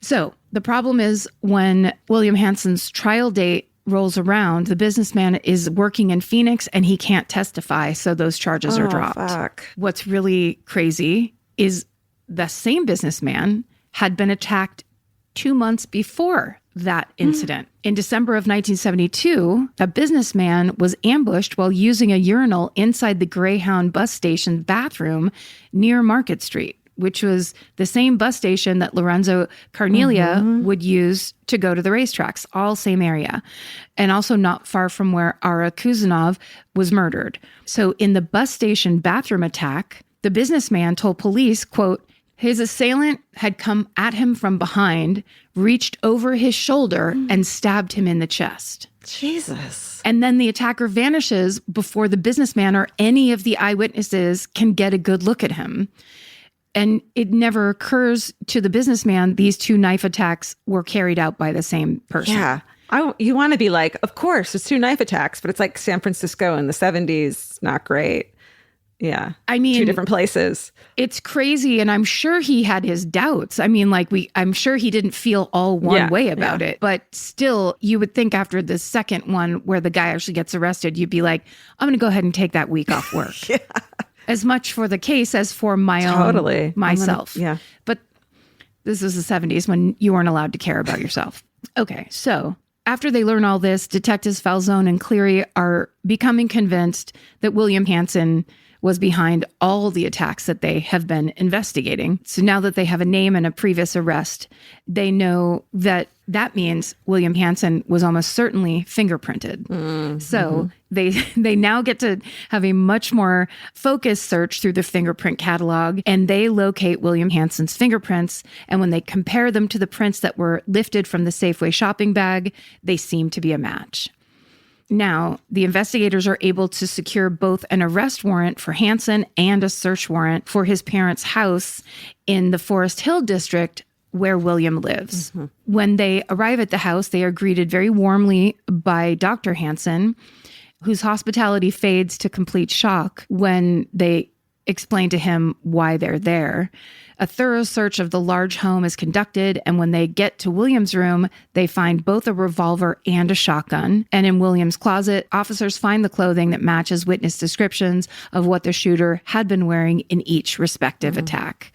So the problem is when William Hanson's trial date rolls around, the businessman is working in Phoenix and he can't testify, so those charges are dropped. Fuck. What's really crazy is the same businessman had been attacked 2 months before that incident. In December of 1972, a businessman was ambushed while using a urinal inside the Greyhound bus station bathroom near Market Street, which was the same bus station that Lorenzo Carnelia would use to go to the racetracks, all same area. And also not far from where Ara Kuzanov was murdered. So in the bus station bathroom attack, the businessman told police, quote, his assailant had come at him from behind, reached over his shoulder, and stabbed him in the chest. Jesus. And then the attacker vanishes before the businessman or any of the eyewitnesses can get a good look at him. And it never occurs to the businessman these 2 knife attacks were carried out by the same person. Yeah. You want to be like, of course, it's 2 knife attacks, but it's like San Francisco in the 70s. Not great. Yeah. I mean, 2 different places. It's crazy. And I'm sure he had his doubts. I mean, I'm sure he didn't feel all one way about it. But still, you would think after the second one where the guy actually gets arrested, you'd be like, I'm going to go ahead and take that week off work. As much for the case as for my own myself. But this is the 70s when you weren't allowed to care about yourself. Okay, so after they learn all this, Detectives Falzone and Cleary are becoming convinced that William Hanson was behind all the attacks that they have been investigating. So now that they have a name and a previous arrest, they know that that means William Hanson was almost certainly fingerprinted. So they now get to have a much more focused search through the fingerprint catalog, and they locate William Hanson's fingerprints. And when they compare them to the prints that were lifted from the Safeway shopping bag, they seem to be a match. Now, the investigators are able to secure both an arrest warrant for Hanson and a search warrant for his parents' house in the Forest Hill district where William lives. When they arrive at the house, they are greeted very warmly by Dr. Hanson, whose hospitality fades to complete shock when they explain to him why they're there. A thorough search of the large home is conducted, and when they get to William's room, they find both a revolver and a shotgun. And in William's closet, officers find the clothing that matches witness descriptions of what the shooter had been wearing in each respective attack.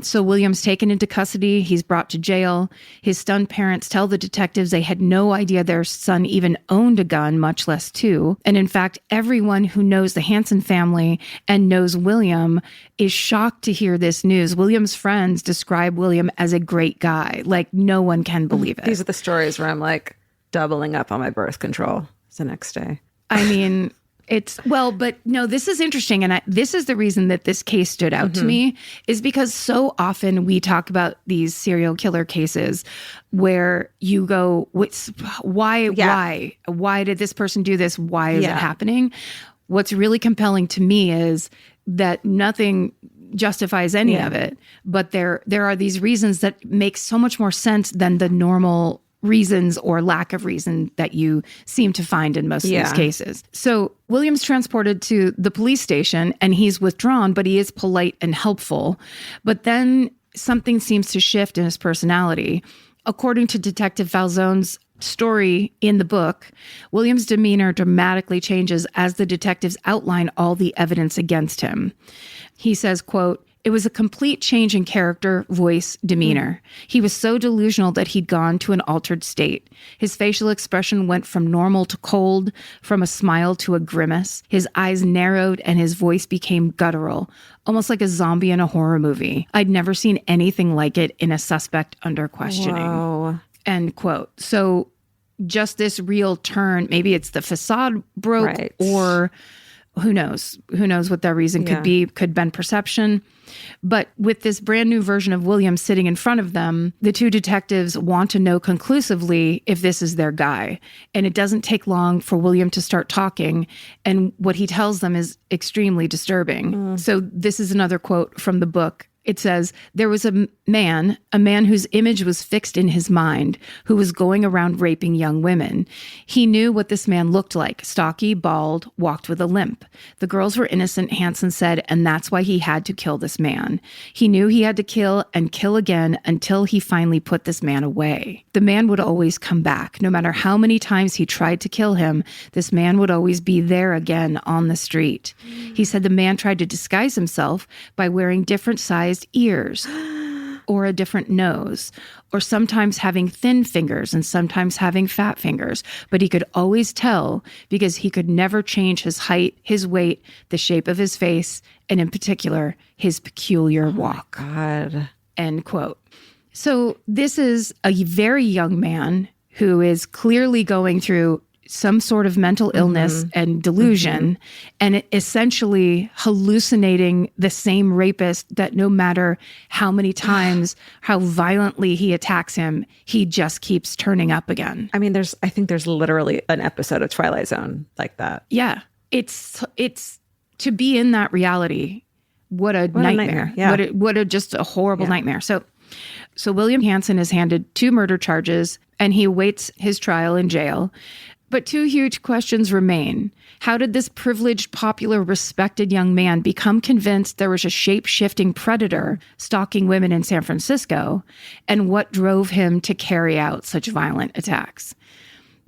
So William's taken into custody. He's brought to jail. His stunned parents tell the detectives they had no idea their son even owned a gun, much less 2. And in fact, everyone who knows the Hanson family and knows William is shocked to hear this news. William's friends describe William as a great guy. Like, no one can believe it. These are the stories where I'm like doubling up on my birth control the next day. I mean... but no, this is interesting. And this is the reason that this case stood out to me, is because so often we talk about these serial killer cases where you go, why did this person do this? Why is it happening? What's really compelling to me is that nothing justifies any of it, but there are these reasons that make so much more sense than the normal reasons or lack of reason that you seem to find in most of these cases. So William's transported to the police station and he's withdrawn, but he is polite and helpful. But then something seems to shift in his personality. According to Detective Falzone's story in the book, William's demeanor dramatically changes as the detectives outline all the evidence against him. He says, quote, "It was a complete change in character, voice, demeanor. He was so delusional that he'd gone to an altered state. His facial expression went from normal to cold, from a smile to a grimace. His eyes narrowed and his voice became guttural, almost like a zombie in a horror movie. I'd never seen anything like it in a suspect under questioning." Whoa. End quote. So just this real turn, maybe it's the facade broke, or who knows what that reason could be, could been perception. But with this brand new version of William sitting in front of them, the 2 detectives want to know conclusively if this is their guy. And it doesn't take long for William to start talking. And what he tells them is extremely disturbing. So this is another quote from the book It says, there was a man whose image was fixed in his mind, who was going around raping young women. He knew what this man looked like, stocky, bald, walked with a limp. The girls were innocent, Hansen said, and that's why he had to kill this man. He knew he had to kill and kill again until he finally put this man away. The man would always come back. No matter how many times he tried to kill him, this man would always be there again on the street. He said the man tried to disguise himself by wearing different sized ears or a different nose, or sometimes having thin fingers and sometimes having fat fingers. But he could always tell because he could never change his height, his weight, the shape of his face, and in particular, his peculiar walk. God. End quote. So this is a very young man who is clearly going through some sort of mental illness and delusion, and essentially hallucinating the same rapist that no matter how many times, how violently he attacks him, he just keeps turning up again. I mean, I think there's literally an episode of Twilight Zone like that. Yeah. It's to be in that reality. What a nightmare. Yeah. What a just a horrible nightmare. So William Hansen is handed 2 murder charges and he awaits his trial in jail. But 2 huge questions remain. How did this privileged, popular, respected young man become convinced there was a shape-shifting predator stalking women in San Francisco? And what drove him to carry out such violent attacks?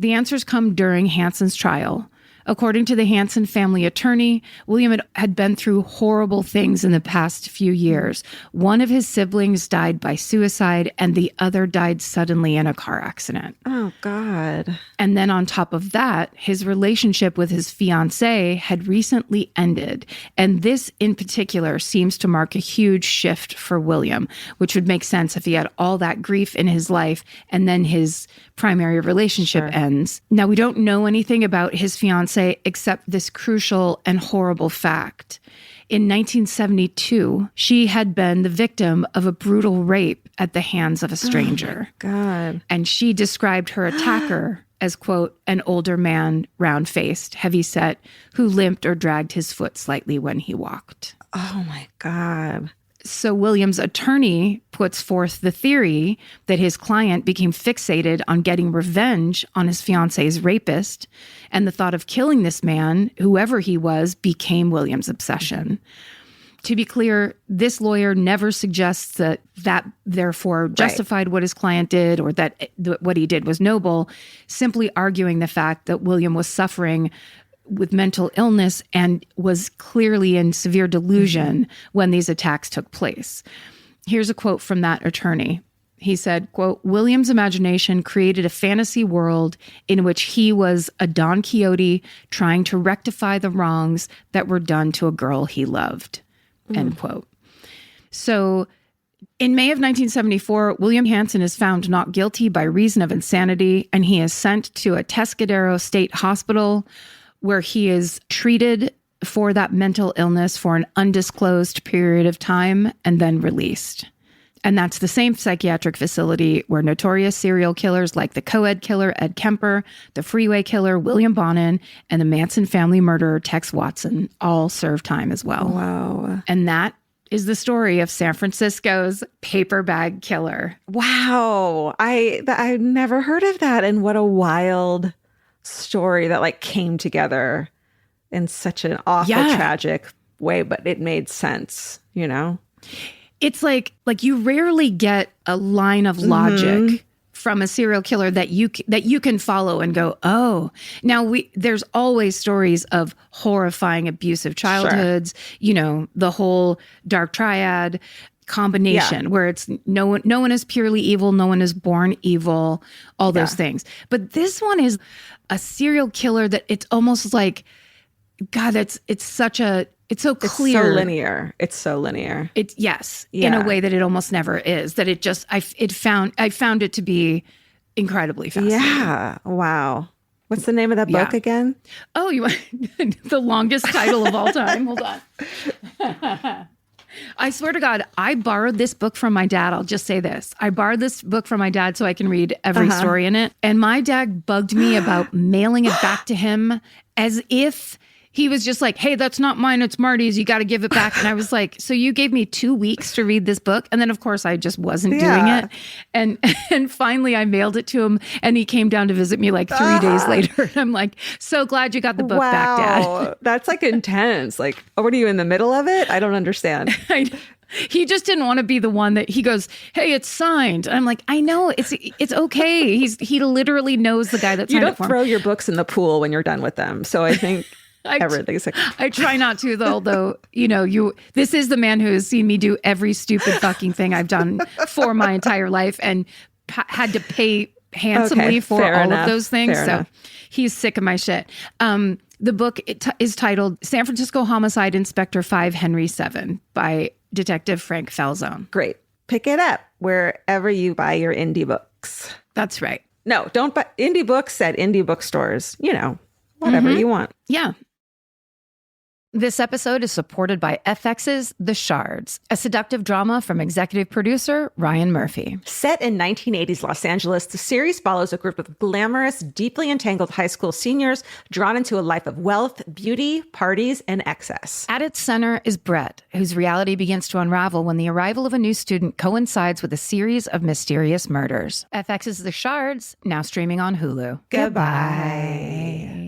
The answers come during Hansen's trial. According to the Hansen family attorney, William had been through horrible things in the past few years. One of his siblings died by suicide, and the other died suddenly in a car accident. Oh, God. And then on top of that, his relationship with his fiancée had recently ended. And this in particular seems to mark a huge shift for William, which would make sense if he had all that grief in his life and then his primary relationship ends. Now, we don't know anything about his fiancée except this crucial and horrible fact. In 1972, she had been the victim of a brutal rape at the hands of a stranger. Oh, God. And she described her attacker as, quote, an older man, round-faced, heavy-set, who limped or dragged his foot slightly when he walked. Oh, my God. So William's attorney puts forth the theory that his client became fixated on getting revenge on his fiance's rapist, and the thought of killing this man, whoever he was, became William's obsession. To be clear, this lawyer never suggests that therefore justified what his client did or that what he did was noble, simply arguing the fact that William was suffering with mental illness and was clearly in severe delusion when these attacks took place. Here's a quote from that attorney. He said, quote, William's imagination created a fantasy world in which he was a Don Quixote trying to rectify the wrongs that were done to a girl he loved, end quote. So in May of 1974, William Hansen is found not guilty by reason of insanity, and he is sent to a Tescadero State Hospital where he is treated for that mental illness for an undisclosed period of time and then released. And that's the same psychiatric facility where notorious serial killers like the co-ed killer Ed Kemper, the freeway killer William Bonin, and the Manson family murderer Tex Watson all serve time as well. Wow. And that is the story of San Francisco's paper bag killer. Wow. I never heard of that. And what a wild story that like came together in such an awful, tragic way, but it made sense, you know? It's like you rarely get a line of logic from a serial killer that you can follow and go, oh. Now there's always stories of horrifying abusive childhoods, you know, the whole dark triad combination where it's no one is purely evil, no one is born evil, all those things. But this one is a serial killer that it's almost like, God, it's so clear. It's so linear. It's so linear. It's in a way that it almost never is. That it just I found it to be incredibly fascinating. Yeah. Wow. What's the name of that book again? Oh, you want the longest title of all time. Hold on. I swear to God, I borrowed this book from my dad. I'll just say this. I borrowed this book from my dad so I can read every story in it. And my dad bugged me about mailing it back to him as if he was just like, hey, that's not mine. It's Marty's. You got to give it back. And I was like, so you gave me 2 weeks to read this book. And then of course I just wasn't doing it. And finally I mailed it to him and he came down to visit me like 3 days later. And I'm like, so glad you got the book back, Dad. That's like intense. Like, what are you in the middle of it? I don't understand. He just didn't want to be the one that he goes, hey, it's signed. And I'm like, I know it's okay. He literally knows the guy that signed it for him. You don't throw your books in the pool when you're done with them. So I think everything's like, I try not to, though, this is the man who has seen me do every stupid fucking thing I've done for my entire life and had to pay handsomely for all of those things. So he's sick of my shit. The book is titled San Francisco Homicide Inspector 5 Henry 7 by Detective Frank Falzone. Great. Pick it up wherever you buy your indie books. That's right. No, don't buy indie books at indie bookstores. Whatever you want. Yeah. This episode is supported by FX's The Shards, a seductive drama from executive producer Ryan Murphy. Set in 1980s Los Angeles, the series follows a group of glamorous, deeply entangled high school seniors drawn into a life of wealth, beauty, parties, and excess. At its center is Brett, whose reality begins to unravel when the arrival of a new student coincides with a series of mysterious murders. FX's The Shards, now streaming on Hulu. Goodbye.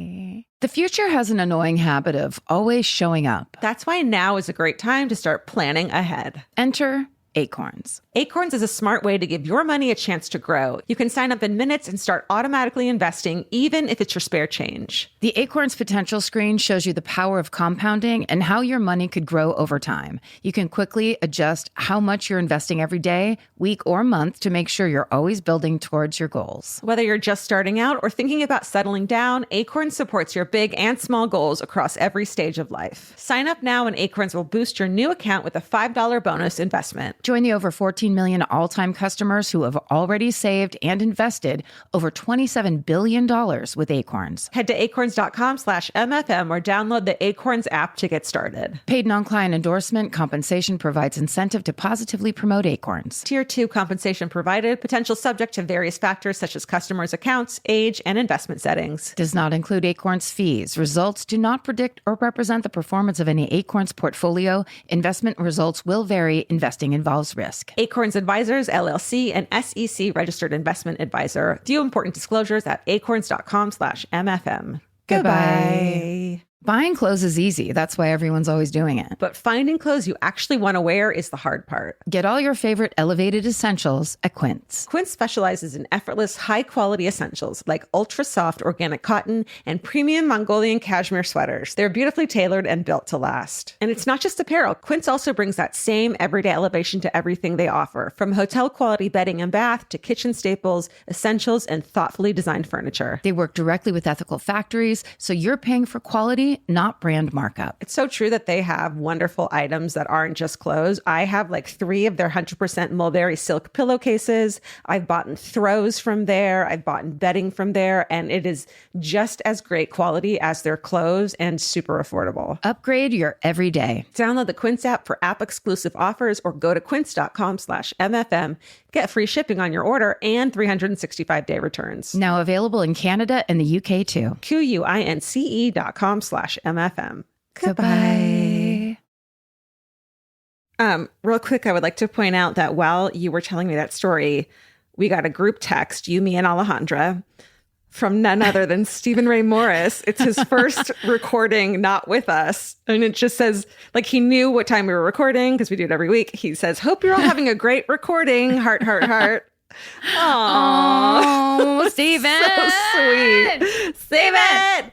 The future has an annoying habit of always showing up. That's why now is a great time to start planning ahead. Enter Acorns. Acorns is a smart way to give your money a chance to grow. You can sign up in minutes and start automatically investing, even if it's your spare change. The Acorns potential screen shows you the power of compounding and how your money could grow over time. You can quickly adjust how much you're investing every day, week, or month to make sure you're always building towards your goals. Whether you're just starting out or thinking about settling down, Acorns supports your big and small goals across every stage of life. Sign up now and Acorns will boost your new account with a $5 bonus investment. Join the over 14 million all-time customers who have already saved and invested over $27 billion with Acorns. Head to acorns.com/MFM or download the Acorns app to get started. Paid non-client endorsement compensation provides incentive to positively promote Acorns. Tier 2 compensation provided, potential subject to various factors such as customers' accounts, age, and investment settings. Does not include Acorns fees. Results do not predict or represent the performance of any Acorns portfolio. Investment results will vary. Investing involves risk. Acorns Advisors, LLC, an SEC registered investment advisor. View important disclosures at acorns.com/MFM. Goodbye. Buying clothes is easy. That's why everyone's always doing it. But finding clothes you actually want to wear is the hard part. Get all your favorite elevated essentials at Quince. Quince specializes in effortless, high-quality essentials like ultra-soft organic cotton and premium Mongolian cashmere sweaters. They're beautifully tailored and built to last. And it's not just apparel. Quince also brings that same everyday elevation to everything they offer, from hotel-quality bedding and bath to kitchen staples, essentials, and thoughtfully designed furniture. They work directly with ethical factories, so you're paying for quality, not brand markup. It's so true that they have wonderful items that aren't just clothes. I have like 3 of their 100% mulberry silk pillowcases. I've bought throws from there. I've bought bedding from there. And it is just as great quality as their clothes and super affordable. Upgrade your everyday. Download the Quince app for app-exclusive offers or go to quince.com/MFM. Get free shipping on your order and 365-day returns. Now available in Canada and the UK too. QUINCE.com/MFM. Goodbye. Real quick, I would like to point out that while you were telling me that story, we got a group text, you, me, and Alejandra, from none other than Stephen Ray Morris. It's his first recording not with us. And it just says, like, he knew what time we were recording because we do it every week. He says, hope you're all having a great recording. Heart, heart, heart. Oh, Stephen. So sweet. Stephen.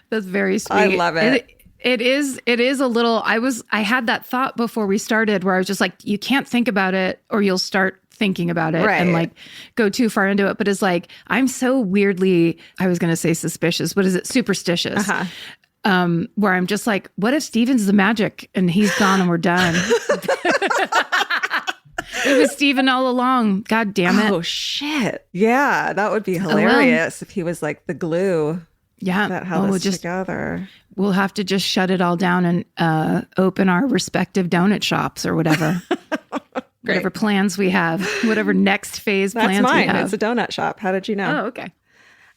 That's very sweet. I love it. It is a little, I had that thought before we started where I was just like, you can't think about it or you'll start thinking about it and like go too far into it. But it's like, I'm so weirdly, I was going to say suspicious, but is it superstitious? Where I'm just like, what if Steven's the magic and he's gone and we're done? It was Steven all along. God damn it. Oh, shit. Yeah, that would be hilarious if he was like the glue that held us together. We'll have to just shut it all down and open our respective donut shops or whatever. Whatever plans we have, whatever next phase plans we have. It's a donut shop. How did you know? Oh, okay.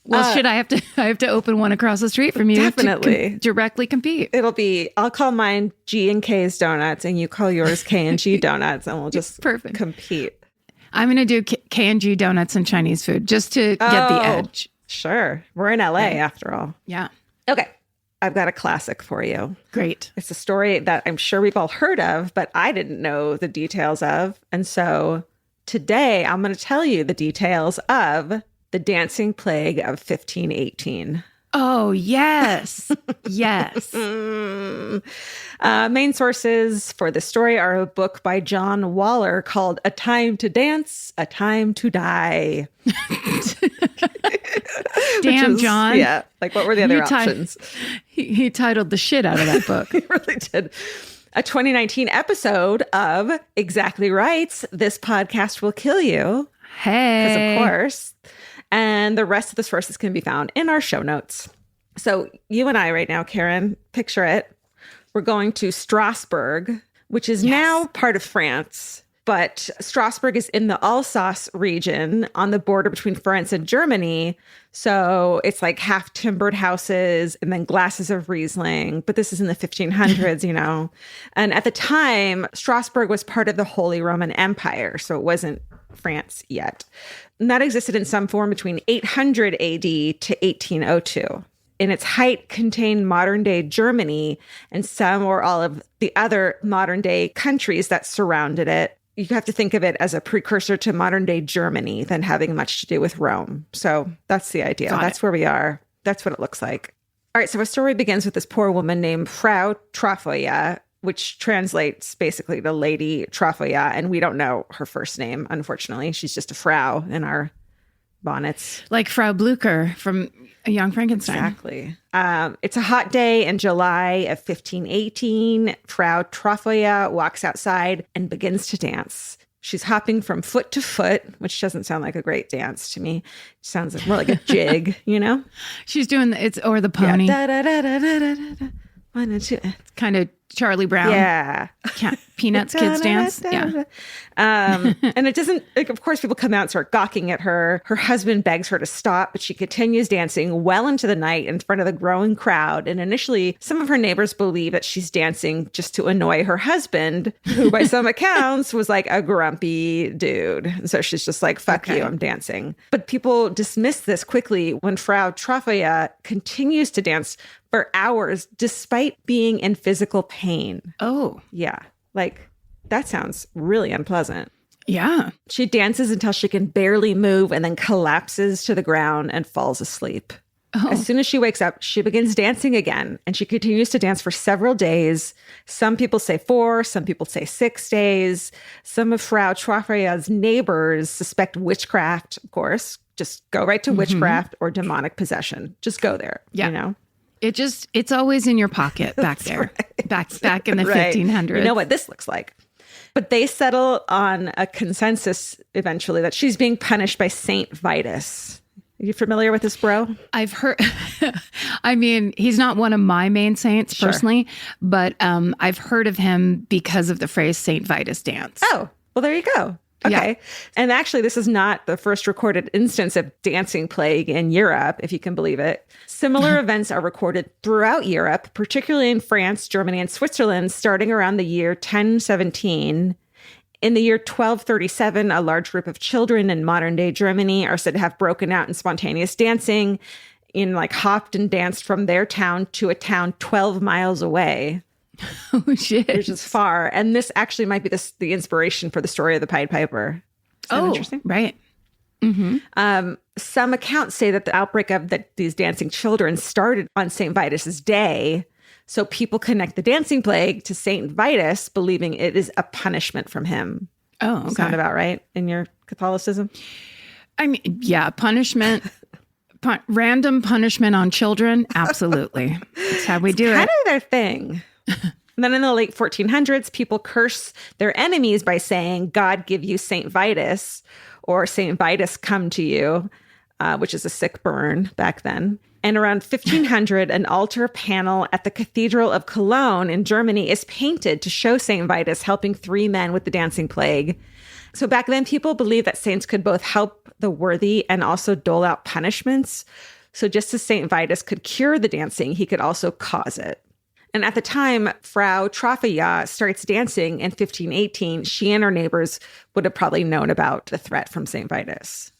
Well, should I have to open one across the street from you? Definitely. To directly compete. I'll call mine G and K's donuts and you call yours K and G donuts and we'll just compete. I'm going to do K and G donuts and Chinese food just to get the edge. Sure. We're in LA after all. Yeah. Okay. I've got a classic for you. Great. It's a story that I'm sure we've all heard of, but I didn't know the details of. And so today I'm going to tell you the details of the dancing plague of 1518. Oh, yes. Yes. Main sources for the story are a book by John Waller called A Time to Dance, A Time to Die. Damn, John. Yeah. Like, what were the other options? He titled the shit out of that book. He really did. A 2019 episode of Exactly Right, This Podcast Will Kill You. Hey. Because, of course. And the rest of the sources can be found in our show notes. So you and I right now, Karen, picture it. We're going to Strasbourg, which is now part of France. But Strasbourg is in the Alsace region on the border between France and Germany. So it's like half timbered houses and then glasses of Riesling. But this is in the 1500s, you know. And at the time, Strasbourg was part of the Holy Roman Empire. So it wasn't France yet. And that existed in some form between 800 AD to 1802. In its height, contained modern-day Germany and some or all of the other modern-day countries that surrounded it. You have to think of it as a precursor to modern-day Germany than having much to do with Rome. So that's the idea. That's where we are. That's what it looks like. All right, so our story begins with this poor woman named Frau Trafoya, which translates basically to Lady Trafoya, and we don't know her first name, unfortunately. She's just a Frau in our bonnets. Like Frau Blucher from A Young Frankenstein. Exactly. It's a hot day in July of 1518. Frau Trafoya walks outside and begins to dance. She's hopping from foot to foot, which doesn't sound like a great dance to me. It sounds more like a jig, you know? She's doing or the pony. Yeah. Da, da, da, da, da, da, da. It's kind of Charlie Brown. Yeah. Peanuts kids dance. Yeah. And it doesn't, like, of course, people come out and start gawking at her. Her husband begs her to stop, but she continues dancing well into the night in front of the growing crowd. And initially, some of her neighbors believe that she's dancing just to annoy her husband, who by some accounts was like a grumpy dude. And so she's just like, fuck you, I'm dancing. But people dismiss this quickly when Frau Trafoya continues to dance for hours despite being in physical pain. Oh. Yeah. Like, that sounds really unpleasant. Yeah. She dances until she can barely move and then collapses to the ground and falls asleep. Oh. As soon as she wakes up, she begins dancing again, and she continues to dance for several days. Some people say 4, some people say 6 days. Some of Frau Trafoya's neighbors suspect witchcraft, of course. Just go right to witchcraft or demonic possession. Just go there, you know? It's always in your pocket back there, right. back in the 1500s. You know what this looks like. But they settle on a consensus eventually that she's being punished by Saint Vitus. Are you familiar with this bro? I've heard, I mean, he's not one of my main saints personally, but I've heard of him because of the phrase Saint Vitus dance. Oh, well, there you go. Okay. Yeah. And actually, this is not the first recorded instance of dancing plague in Europe, if you can believe it. Similar events are recorded throughout Europe, particularly in France, Germany, and Switzerland, starting around the year 1017. In the year 1237, a large group of children in modern-day Germany are said to have broken out in spontaneous dancing, hopped and danced from their town to a town 12 miles away. Oh, shit. Which is far. And this actually might be the inspiration for the story of the Pied Piper. Is that interesting? Right. Mm-hmm. Some accounts say that the outbreak of these dancing children started on St. Vitus's day. So people connect the dancing plague to St. Vitus, believing it is a punishment from him. Oh, okay. Sound about right in your Catholicism? I mean, yeah, punishment. Random punishment on children. Absolutely. That's how we do it. Kind of their thing. And then in the late 1400s, people curse their enemies by saying, God give you St. Vitus, or St. Vitus come to you, which is a sick burn back then. And around 1500, an altar panel at the Cathedral of Cologne in Germany is painted to show St. Vitus helping 3 men with the dancing plague. So back then, people believed that saints could both help the worthy and also dole out punishments. So just as St. Vitus could cure the dancing, he could also cause it. And at the time Frau Trofia starts dancing in 1518, she and her neighbors would have probably known about the threat from St. Vitus.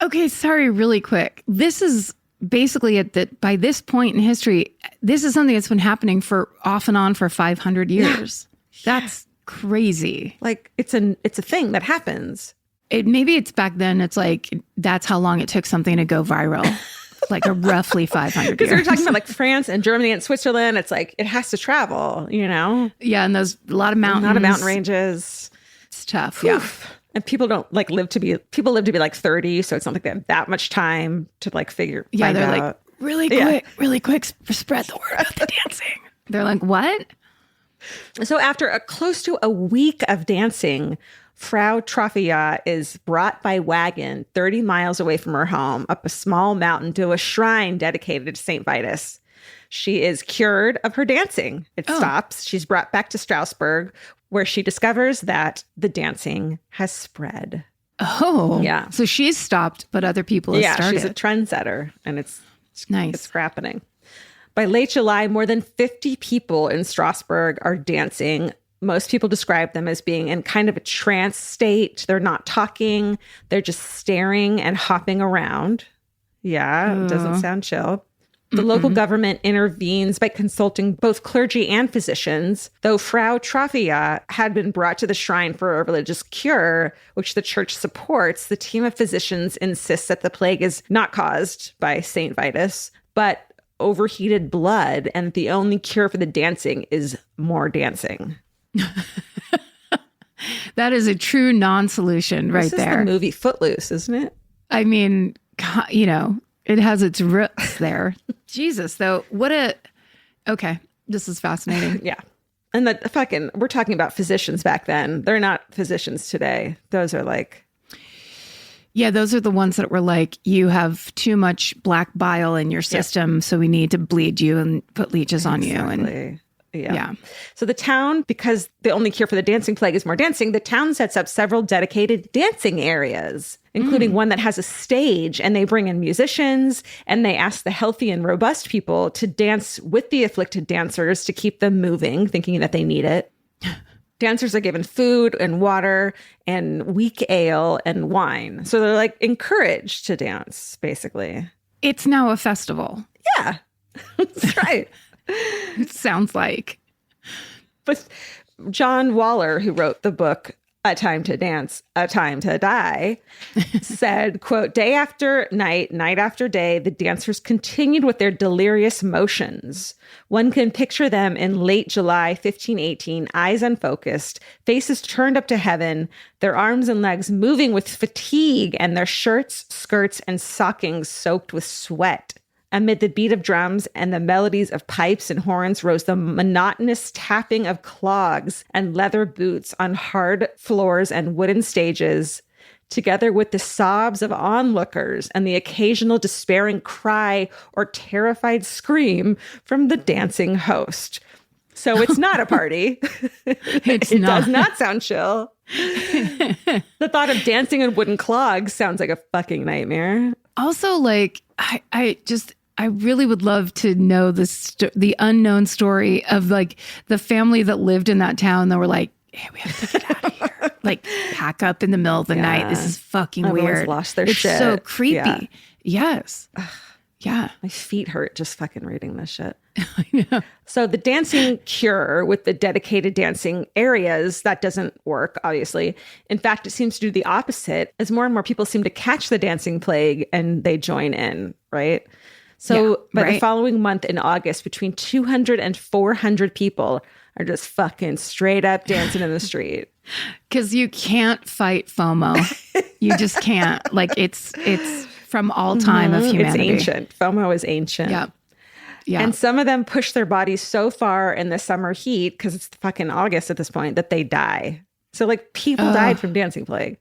Okay, sorry, really quick. This is basically by this point in history, this is something that's been happening for off and on for 500 years. Yeah. That's crazy. Like it's a thing that happens. Maybe it's back then. It's like that's how long it took something to go viral. Like a roughly 500 years. Because we're talking about like France and Germany and Switzerland. It's like it has to travel, you know? Yeah, and a lot of mountains. A lot of mountain ranges. It's tough. Oof. Yeah. And people don't like live to be like 30, so it's not like they have that much time to like find they're out. like really quick, spread the word about the dancing. They're like, what? So after close to a week of dancing, Frau Trofia is brought by wagon 30 miles away from her home up a small mountain to a shrine dedicated to St. Vitus. She is cured of her dancing. It stops. She's brought back to Strasbourg, where she discovers that the dancing has spread. Oh, yeah. So she's stopped, but other people have started. She's a trendsetter, and it's nice. It's happening. By late July, more than 50 people in Strasbourg are dancing. Most people describe them as being in kind of a trance state. They're not talking. They're just staring and hopping around. Yeah, it doesn't sound chill. The local government intervenes by consulting both clergy and physicians, though Frau Trofia had been brought to the shrine for a religious cure, which the church supports. The team of physicians insists that the plague is not caused by St. Vitus, but overheated blood, and the only cure for the dancing is more dancing. That is a true non-solution right there. This is the movie Footloose, isn't it? I mean, you know, it has its roots there. Jesus, though, okay, this is fascinating. Yeah. And we're talking about physicians back then. They're not physicians today. Those are like... Yeah, those are the ones that were like, you have too much black bile in your system, so we need to bleed you and put leeches on you. And yeah. So the town, because the only cure for the dancing plague is more dancing, the town sets up several dedicated dancing areas, including one that has a stage, and they bring in musicians, and they ask the healthy and robust people to dance with the afflicted dancers to keep them moving, thinking that they need it. Dancers are given food and water and weak ale and wine. So they're like encouraged to dance, basically. It's now a festival. Yeah, that's right. It sounds like. But John Waller, who wrote the book A Time to Dance, A Time to Die, said, quote, day after night, night after day, the dancers continued with their delirious motions. One can picture them in late July 1518, eyes unfocused, faces turned up to heaven, their arms and legs moving with fatigue, and their shirts, skirts, and stockings soaked with sweat. Amid the beat of drums and the melodies of pipes and horns rose the monotonous tapping of clogs and leather boots on hard floors and wooden stages, together with the sobs of onlookers and the occasional despairing cry or terrified scream from the dancing host. So it's not a party. It does not sound chill. The thought of dancing in wooden clogs sounds like a fucking nightmare. Also, like, I really would love to know the unknown story of like the family that lived in that town that were like, hey, we have to get out of here. Like, pack up in the middle of the night. This is fucking Everyone's weird. lost their shit. It's so creepy. Yeah. Yes. Yeah. My feet hurt just fucking reading this shit. I know. So the dancing cure with the dedicated dancing areas, that doesn't work, obviously. In fact, it seems to do the opposite as more and more people seem to catch the dancing plague and they join in, right? So by the following month in August, between 200 and 400 people are just fucking straight up dancing in the street. Because you can't fight FOMO. You just can't. Like, it's from all time of humanity. It's ancient. FOMO is ancient. Yeah. Yeah. And some of them push their bodies so far in the summer heat, because it's fucking August at this point, that they die. So like people died from dancing plague.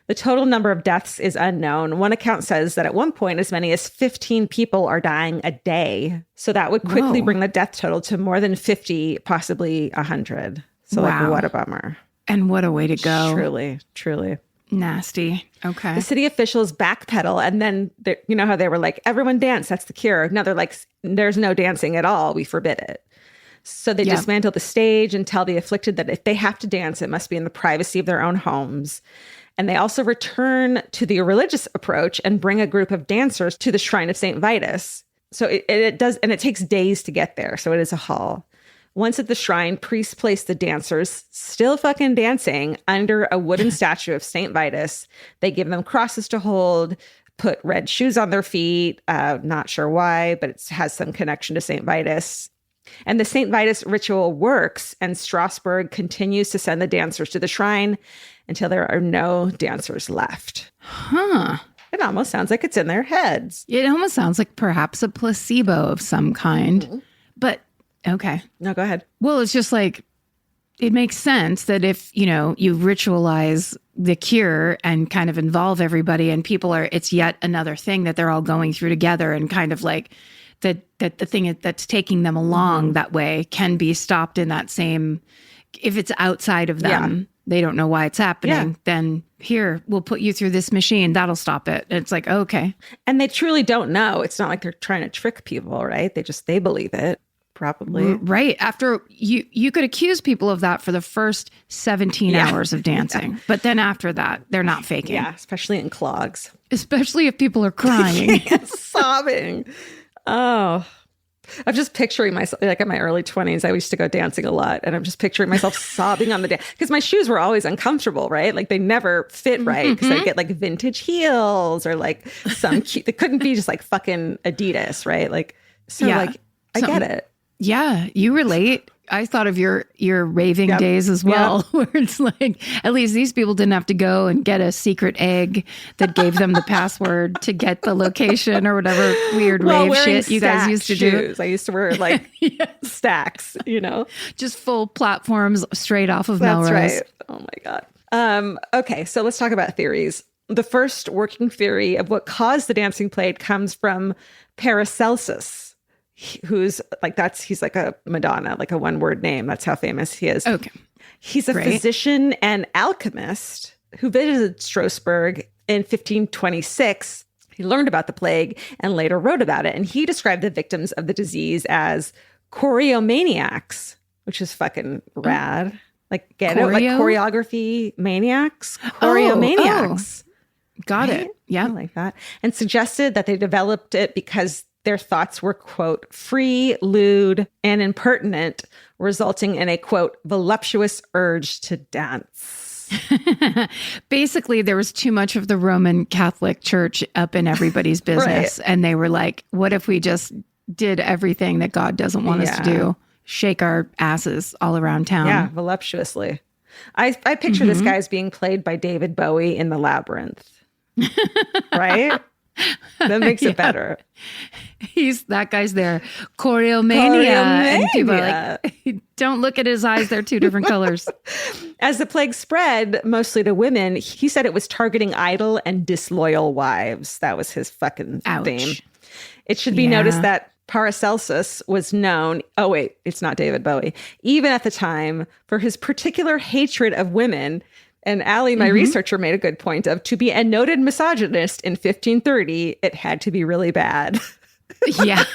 The total number of deaths is unknown. One account says that at one point, as many as 15 people are dying a day. So that would quickly bring the death total to more than 50, possibly 100. So like, what a bummer. And what a way to go. Truly, truly. Nasty. Okay. The city officials backpedal, and then you know how they were like, everyone dance, that's the cure. Now they're like, there's no dancing at all, we forbid it. So they dismantle the stage and tell the afflicted that if they have to dance, it must be in the privacy of their own homes. And they also return to the religious approach and bring a group of dancers to the shrine of St. Vitus. So it does, and it takes days to get there. So it is a haul. Once at the shrine, priests place the dancers, still fucking dancing, under a wooden statue of St. Vitus. They give them crosses to hold, put red shoes on their feet. Not sure why, but it has some connection to St. Vitus. And the St. Vitus ritual works, and Strasbourg continues to send the dancers to the shrine until there are no dancers left. Huh. It almost sounds like it's in their heads. It almost sounds like perhaps a placebo of some kind. Mm-hmm. But, okay. No, go ahead. Well, it's just like, it makes sense that if, you ritualize the cure and kind of involve everybody and people it's yet another thing that they're all going through together, and kind of like that the thing that's taking them along that way can be stopped in that same, if it's outside of them, they don't know why it's happening, then here, we'll put you through this machine. That'll stop it. And it's like, okay. And they truly don't know. It's not like they're trying to trick people, right? They believe it. Probably. Right. After you could accuse people of that for the first 17 hours of dancing. But then after that, they're not faking. Yeah, especially in clogs. Especially if people are crying. Sobbing. Oh, I'm just picturing myself, like in my early 20s, I used to go dancing a lot. And I'm just picturing myself sobbing on the dance, because my shoes were always uncomfortable, right? Like they never fit right, because I'd get like vintage heels or like some cute, they couldn't be just like fucking Adidas, right? Like, so like, I get it. Yeah, you relate. I thought of your raving days as well, where it's like, at least these people didn't have to go and get a secret egg that gave them the password to get the location or whatever weird rave shit you guys used to do. I used to wear like stacks, just full platforms straight off of Melrose. That's right. Oh my God. Okay, so let's talk about theories. The first working theory of what caused the dancing plague comes from Paracelsus, who's like, he's like a Madonna, like a one-word name. That's how famous he is. Okay. He's a physician and alchemist who visited Strasbourg in 1526. He learned about the plague and later wrote about it. And he described the victims of the disease as choreomaniacs, which is fucking rad. Like, get it? Like choreography maniacs? Choreomaniacs. Got it. Yeah. I like that. And suggested that they developed it because their thoughts were, quote, free, lewd, and impertinent, resulting in a, quote, voluptuous urge to dance. Basically, there was too much of the Roman Catholic Church up in everybody's business. Right. And they were like, what if we just did everything that God doesn't want us to do? Shake our asses all around town. Yeah, voluptuously. I picture this guy as being played by David Bowie in The Labyrinth. Right? That makes it better. That guy's there. Choreomania. And people are like, don't look at his eyes. They're two different colors. As the plague spread, mostly to women, he said it was targeting idle and disloyal wives. That was his fucking theme. It should be noticed that Paracelsus was known, it's not David Bowie, even at the time, for his particular hatred of women. And Allie, my researcher, made a good point of, to be a noted misogynist in 1530, it had to be really bad. Yeah.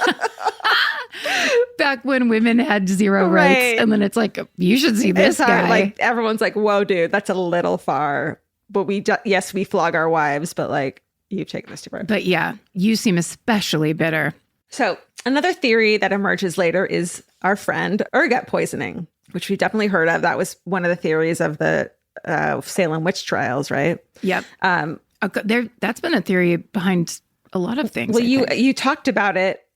Back when women had zero rights. And then it's like, you should see this guy. Like, everyone's like, whoa, dude, that's a little far. But we flog our wives, but like, you've taken this too far. But yeah, you seem especially bitter. So another theory that emerges later is our friend ergot poisoning, which we definitely heard of. That was one of the theories of the Salem witch trials, right? Yep. That's been a theory behind a lot of things. Well, you talked about it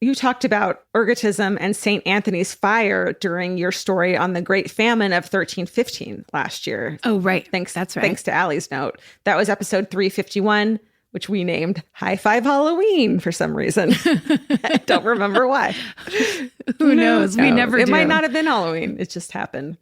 you talked about ergotism and St. Anthony's fire during your story on the Great Famine of 1315 last year. Oh, right. That's right. Thanks to Allie's note. That was episode 351, which we named High Five Halloween for some reason. I don't remember why. Who knows? We never do. It might not have been Halloween. It just happened.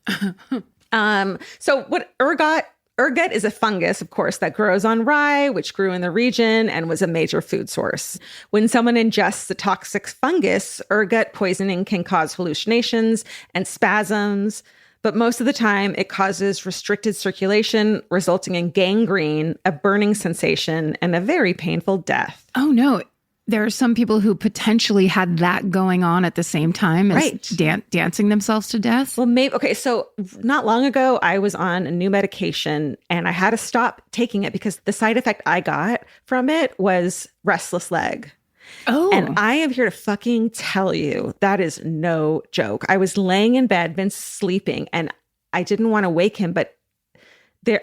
So what ergot is a fungus, of course, that grows on rye, which grew in the region and was a major food source. When someone ingests the toxic fungus, ergot poisoning can cause hallucinations and spasms, But most of the time, it causes restricted circulation, resulting in gangrene, a burning sensation, and a very painful death. Oh, no. There are some people who potentially had that going on at the same time as dancing themselves to death. Well, maybe. Okay, so not long ago, I was on a new medication and I had to stop taking it because the side effect I got from it was restless leg. Oh. And I am here to fucking tell you that is no joke. I was laying in bed, Vince sleeping, and I didn't want to wake him, but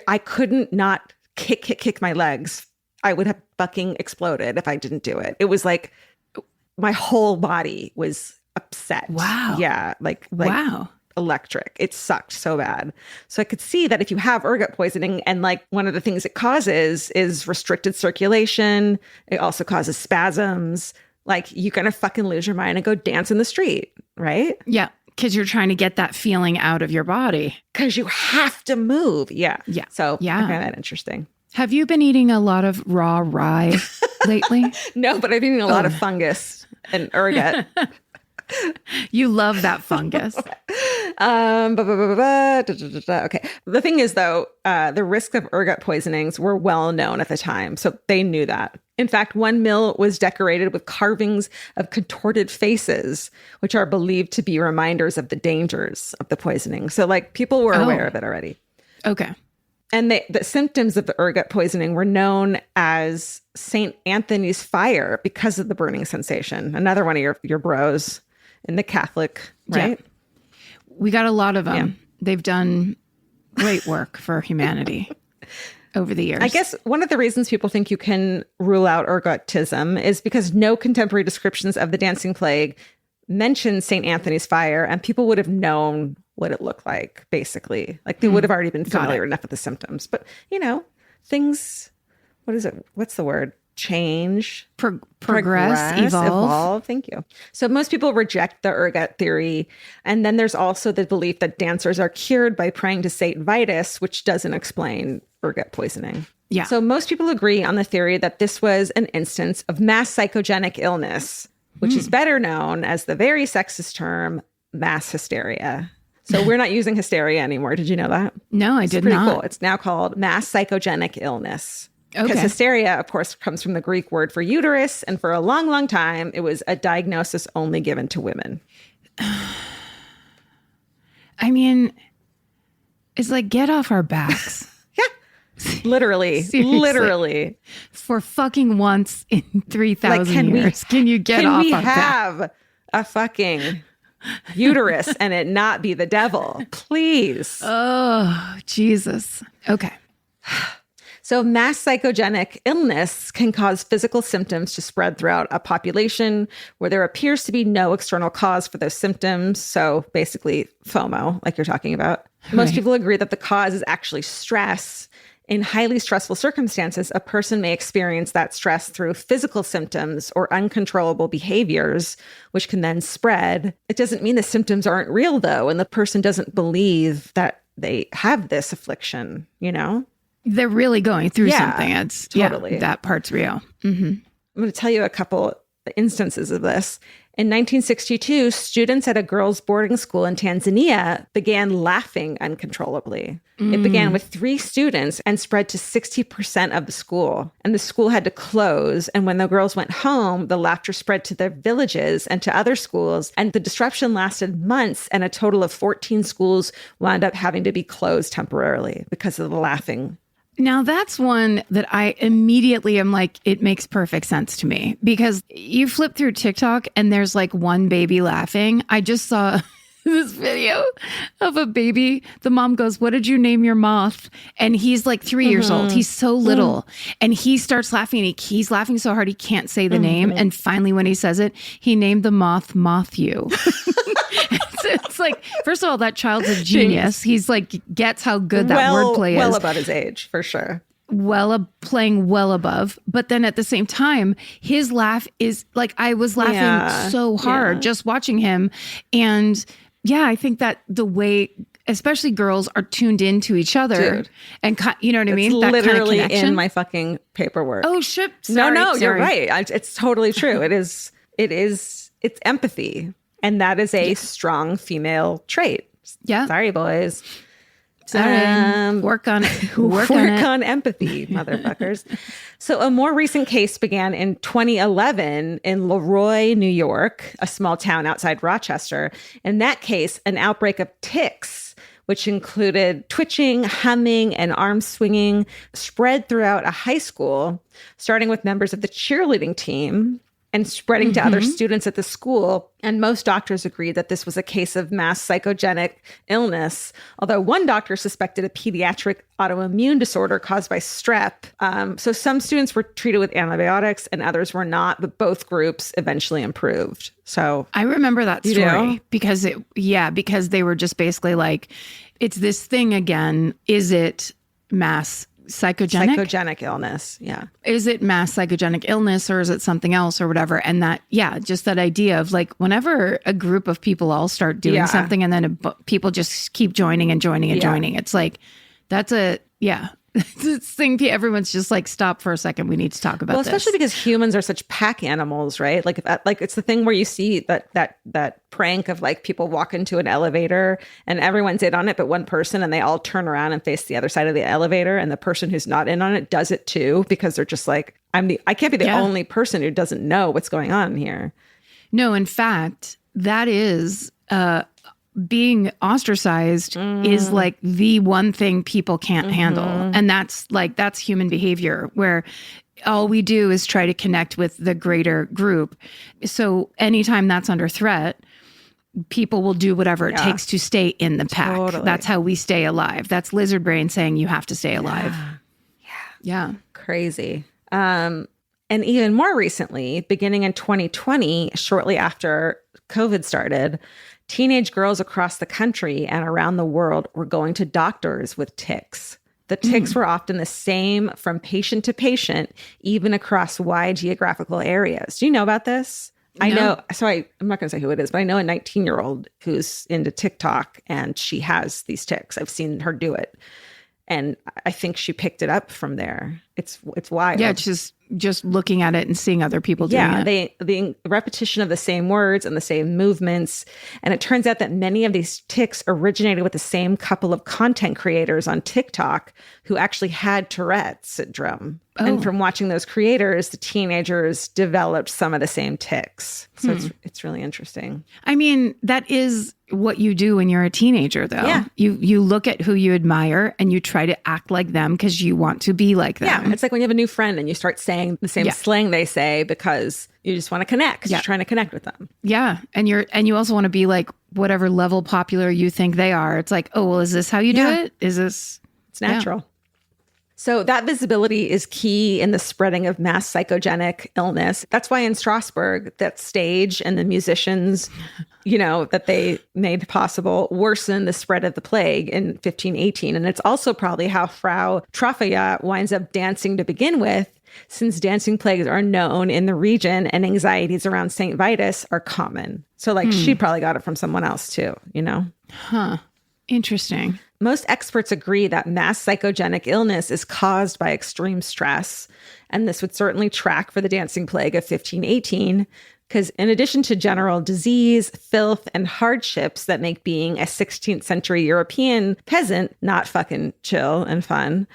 I couldn't not kick my legs. I would have fucking exploded if I didn't do it. It was like my whole body was upset. Wow. Yeah. Like wow. Electric. It sucked so bad. So I could see that if you have ergot poisoning, and like one of the things it causes is restricted circulation. It also causes spasms. Like you're going to fucking lose your mind and go dance in the street. Right. Yeah. Because you're trying to get that feeling out of your body. Because you have to move. Yeah. Yeah. So yeah. I find that interesting. Have you been eating a lot of raw rye lately? No, but I've been eating a lot of fungus and ergot. You love that fungus. Okay. The thing is, though, the risk of ergot poisonings were well known at the time, so they knew that. In fact, one mill was decorated with carvings of contorted faces, which are believed to be reminders of the dangers of the poisoning. So, like, people were aware of it already. Okay. And the symptoms of the ergot poisoning were known as St. Anthony's fire because of the burning sensation. Another one of your bros in the Catholic, right? Yeah. We got a lot of them. Yeah. They've done great work for humanity over the years. I guess one of the reasons people think you can rule out ergotism is because no contemporary descriptions of the dancing plague mention St. Anthony's fire, and people would have known what it looked like, basically. Like they would have already been familiar enough with the symptoms. But, you know, things, what is it? What's the word? Change. Progress, evolve. Thank you. So most people reject the ergot theory. And then there's also the belief that dancers are cured by praying to Saint Vitus, which doesn't explain ergot poisoning. Yeah. So most people agree on the theory that this was an instance of mass psychogenic illness, which is better known as the very sexist term mass hysteria. So we're not using hysteria anymore. Did you know that? No, I did not. Pretty cool. It's now called mass psychogenic illness. Because Okay. hysteria, of course, comes from the Greek word for uterus. And for a long, long time, it was a diagnosis only given to women. I mean, it's like, get off our backs. Literally. Seriously. Literally. For fucking once in 3,000 years. Can you get off Can we our back? have a fucking uterus and it not be the devil? Please. Oh, Jesus. Okay. So mass psychogenic illness can cause physical symptoms to spread throughout a population where there appears to be no external cause for those symptoms. So basically FOMO, like you're talking about. Most people agree that the cause is actually stress. In highly stressful circumstances, a person may experience that stress through physical symptoms or uncontrollable behaviors, which can then spread. It doesn't mean the symptoms aren't real, though, and the person doesn't believe that they have this affliction, you know? They're really going through Yeah, something. It's totally. Yeah, that part's real. Mm-hmm. I'm going to tell you a couple instances of this. In 1962, students at a girls' boarding school in Tanzania began laughing uncontrollably. It began with 3 students and spread to 60% of the school. And the school had to close. And when the girls went home, the laughter spread to their villages and to other schools. And the disruption lasted months. And a total of 14 schools wound up having to be closed temporarily because of the laughing. Now, that's one that I immediately am like, it makes perfect sense to me because you flip through TikTok and there's like one baby laughing. I just saw this video of a baby. The mom goes, "What did you name your moth?" And he's like 3 years old. He's so little. And he starts laughing. And he's laughing so hard he can't say the name. And finally, when he says it, he named the moth Moth-You. It's like, first of all, that child's a genius. He's like, gets how good that wordplay is. Well above his age, for sure. Playing well above. But then at the same time, his laugh is like, I was laughing so hard just watching him. And yeah, I think that the way, especially girls, are tuned into each other. Dude, and you know what I mean? It's That literally kind of connection. in my fucking paperwork. Oh, shit. No, Sorry. you're right. It's totally true. It's empathy. And that is a strong female trait. Yeah. Sorry, boys. Sorry. Work on it. Work on empathy, motherfuckers. So a more recent case began in 2011 in Leroy, New York, a small town outside Rochester. In that case, an outbreak of tics, which included twitching, humming, and arm swinging, spread throughout a high school, starting with members of the cheerleading team and spreading to other students at the school. And most doctors agreed that this was a case of mass psychogenic illness, although one doctor suspected a pediatric autoimmune disorder caused by strep. So some students were treated with antibiotics and others were not, but both groups eventually improved. So I remember that You story do? because because they were just basically like, it's this thing again. Is it mass psychogenic? psychogenic illness. Yeah. Is it mass psychogenic illness or is it something else or whatever? And that, just that idea of like, whenever a group of people all start doing Yeah. something and then people just keep joining and joining and Yeah. joining, it's like, that's this thing. Everyone's just like, stop for a second. We need to talk about Well, this. especially because humans are such pack animals, right? Like, it's the thing where you see that prank of like people walk into an elevator and everyone's in on it, but one person, and they all turn around and face the other side of the elevator, and the person who's not in on it does it too because they're just like, I can't be the Yeah. only person who doesn't know what's going on here. No, in fact, that is being ostracized is like the one thing people can't handle. And that's human behavior where all we do is try to connect with the greater group. So anytime that's under threat, people will do whatever it takes to stay in the pack. Totally. That's how we stay alive. That's lizard brain saying you have to stay alive. Yeah. Crazy. And even more recently, beginning in 2020, shortly after COVID started, teenage girls across the country and around the world were going to doctors with tics. The tics were often the same from patient to patient, even across wide geographical areas. Do you know about this? I know. So I'm not going to say who it is, but I know a 19-year-old who's into TikTok and she has these tics. I've seen her do it. And I think she picked it up from there. It's wild. Yeah, just looking at it and seeing other people doing it. The repetition of the same words and the same movements. And it turns out that many of these tics originated with the same couple of content creators on TikTok who actually had Tourette's syndrome. And from watching those creators, the teenagers developed some of the same tics. So it's really interesting. I mean, that is what you do when you're a teenager, though. Yeah. You look at who you admire and you try to act like them because you want to be like them. Yeah, it's like when you have a new friend and you start saying the same slang they say because you just want to connect. Yeah. You're trying to connect with them. Yeah. And you also want to be like whatever level popular you think they are. It's like, oh, well, is this how you do it? Is this? It's natural. So that visibility is key in the spreading of mass psychogenic illness. That's why in Strasbourg, that stage and the musicians, that they made possible worsened the spread of the plague in 1518. And it's also probably how Frau Trafaya winds up dancing to begin with, since dancing plagues are known in the region and anxieties around St. Vitus are common. So she probably got it from someone else too, Huh. Interesting. Most experts agree that mass psychogenic illness is caused by extreme stress, and this would certainly track for the dancing plague of 1518, because in addition to general disease, filth, and hardships that make being a 16th century European peasant not fucking chill and fun,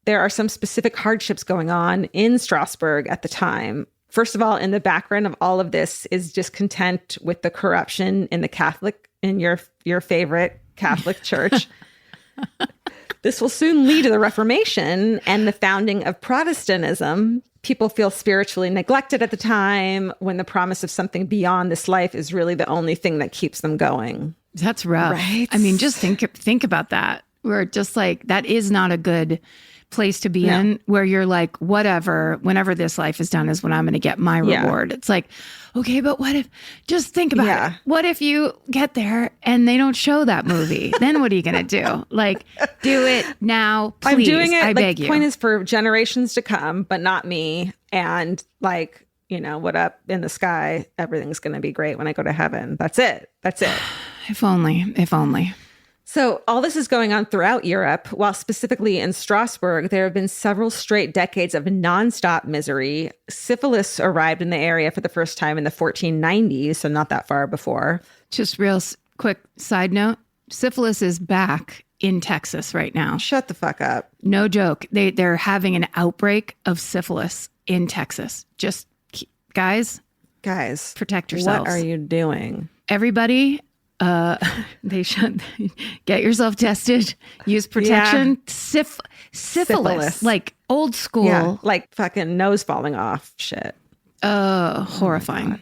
there are some specific hardships going on in Strasbourg at the time. First of all, in the background of all of this is discontent with the corruption in your favorite Catholic Church. This will soon lead to the Reformation and the founding of Protestantism. People feel spiritually neglected at the time when the promise of something beyond this life is really the only thing that keeps them going. That's rough. Right? I mean, just think about that. We're just like, that is not a good place to be in, where you're like, whatever, whenever this life is done is when I'm going to get my reward. It's like, okay, but just think about it. What if you get there and they don't show that movie? Then what are you going to do? Like, do it now, please. I'm doing it. I beg you. The point is for generations to come, but not me. And what up in the sky? Everything's going to be great when I go to heaven. That's it. If only. So all this is going on throughout Europe, while specifically in Strasbourg, there have been several straight decades of nonstop misery. Syphilis arrived in the area for the first time in the 1490s, so not that far before. Just real quick side note. Syphilis is back in Texas right now. Shut the fuck up. No joke. They're having an outbreak of syphilis in Texas. Just guys, protect yourselves. What are you doing? Everybody, they should get yourself tested. Use protection. Syphilis, like old school. Yeah, like fucking nose falling off shit. Horrifying.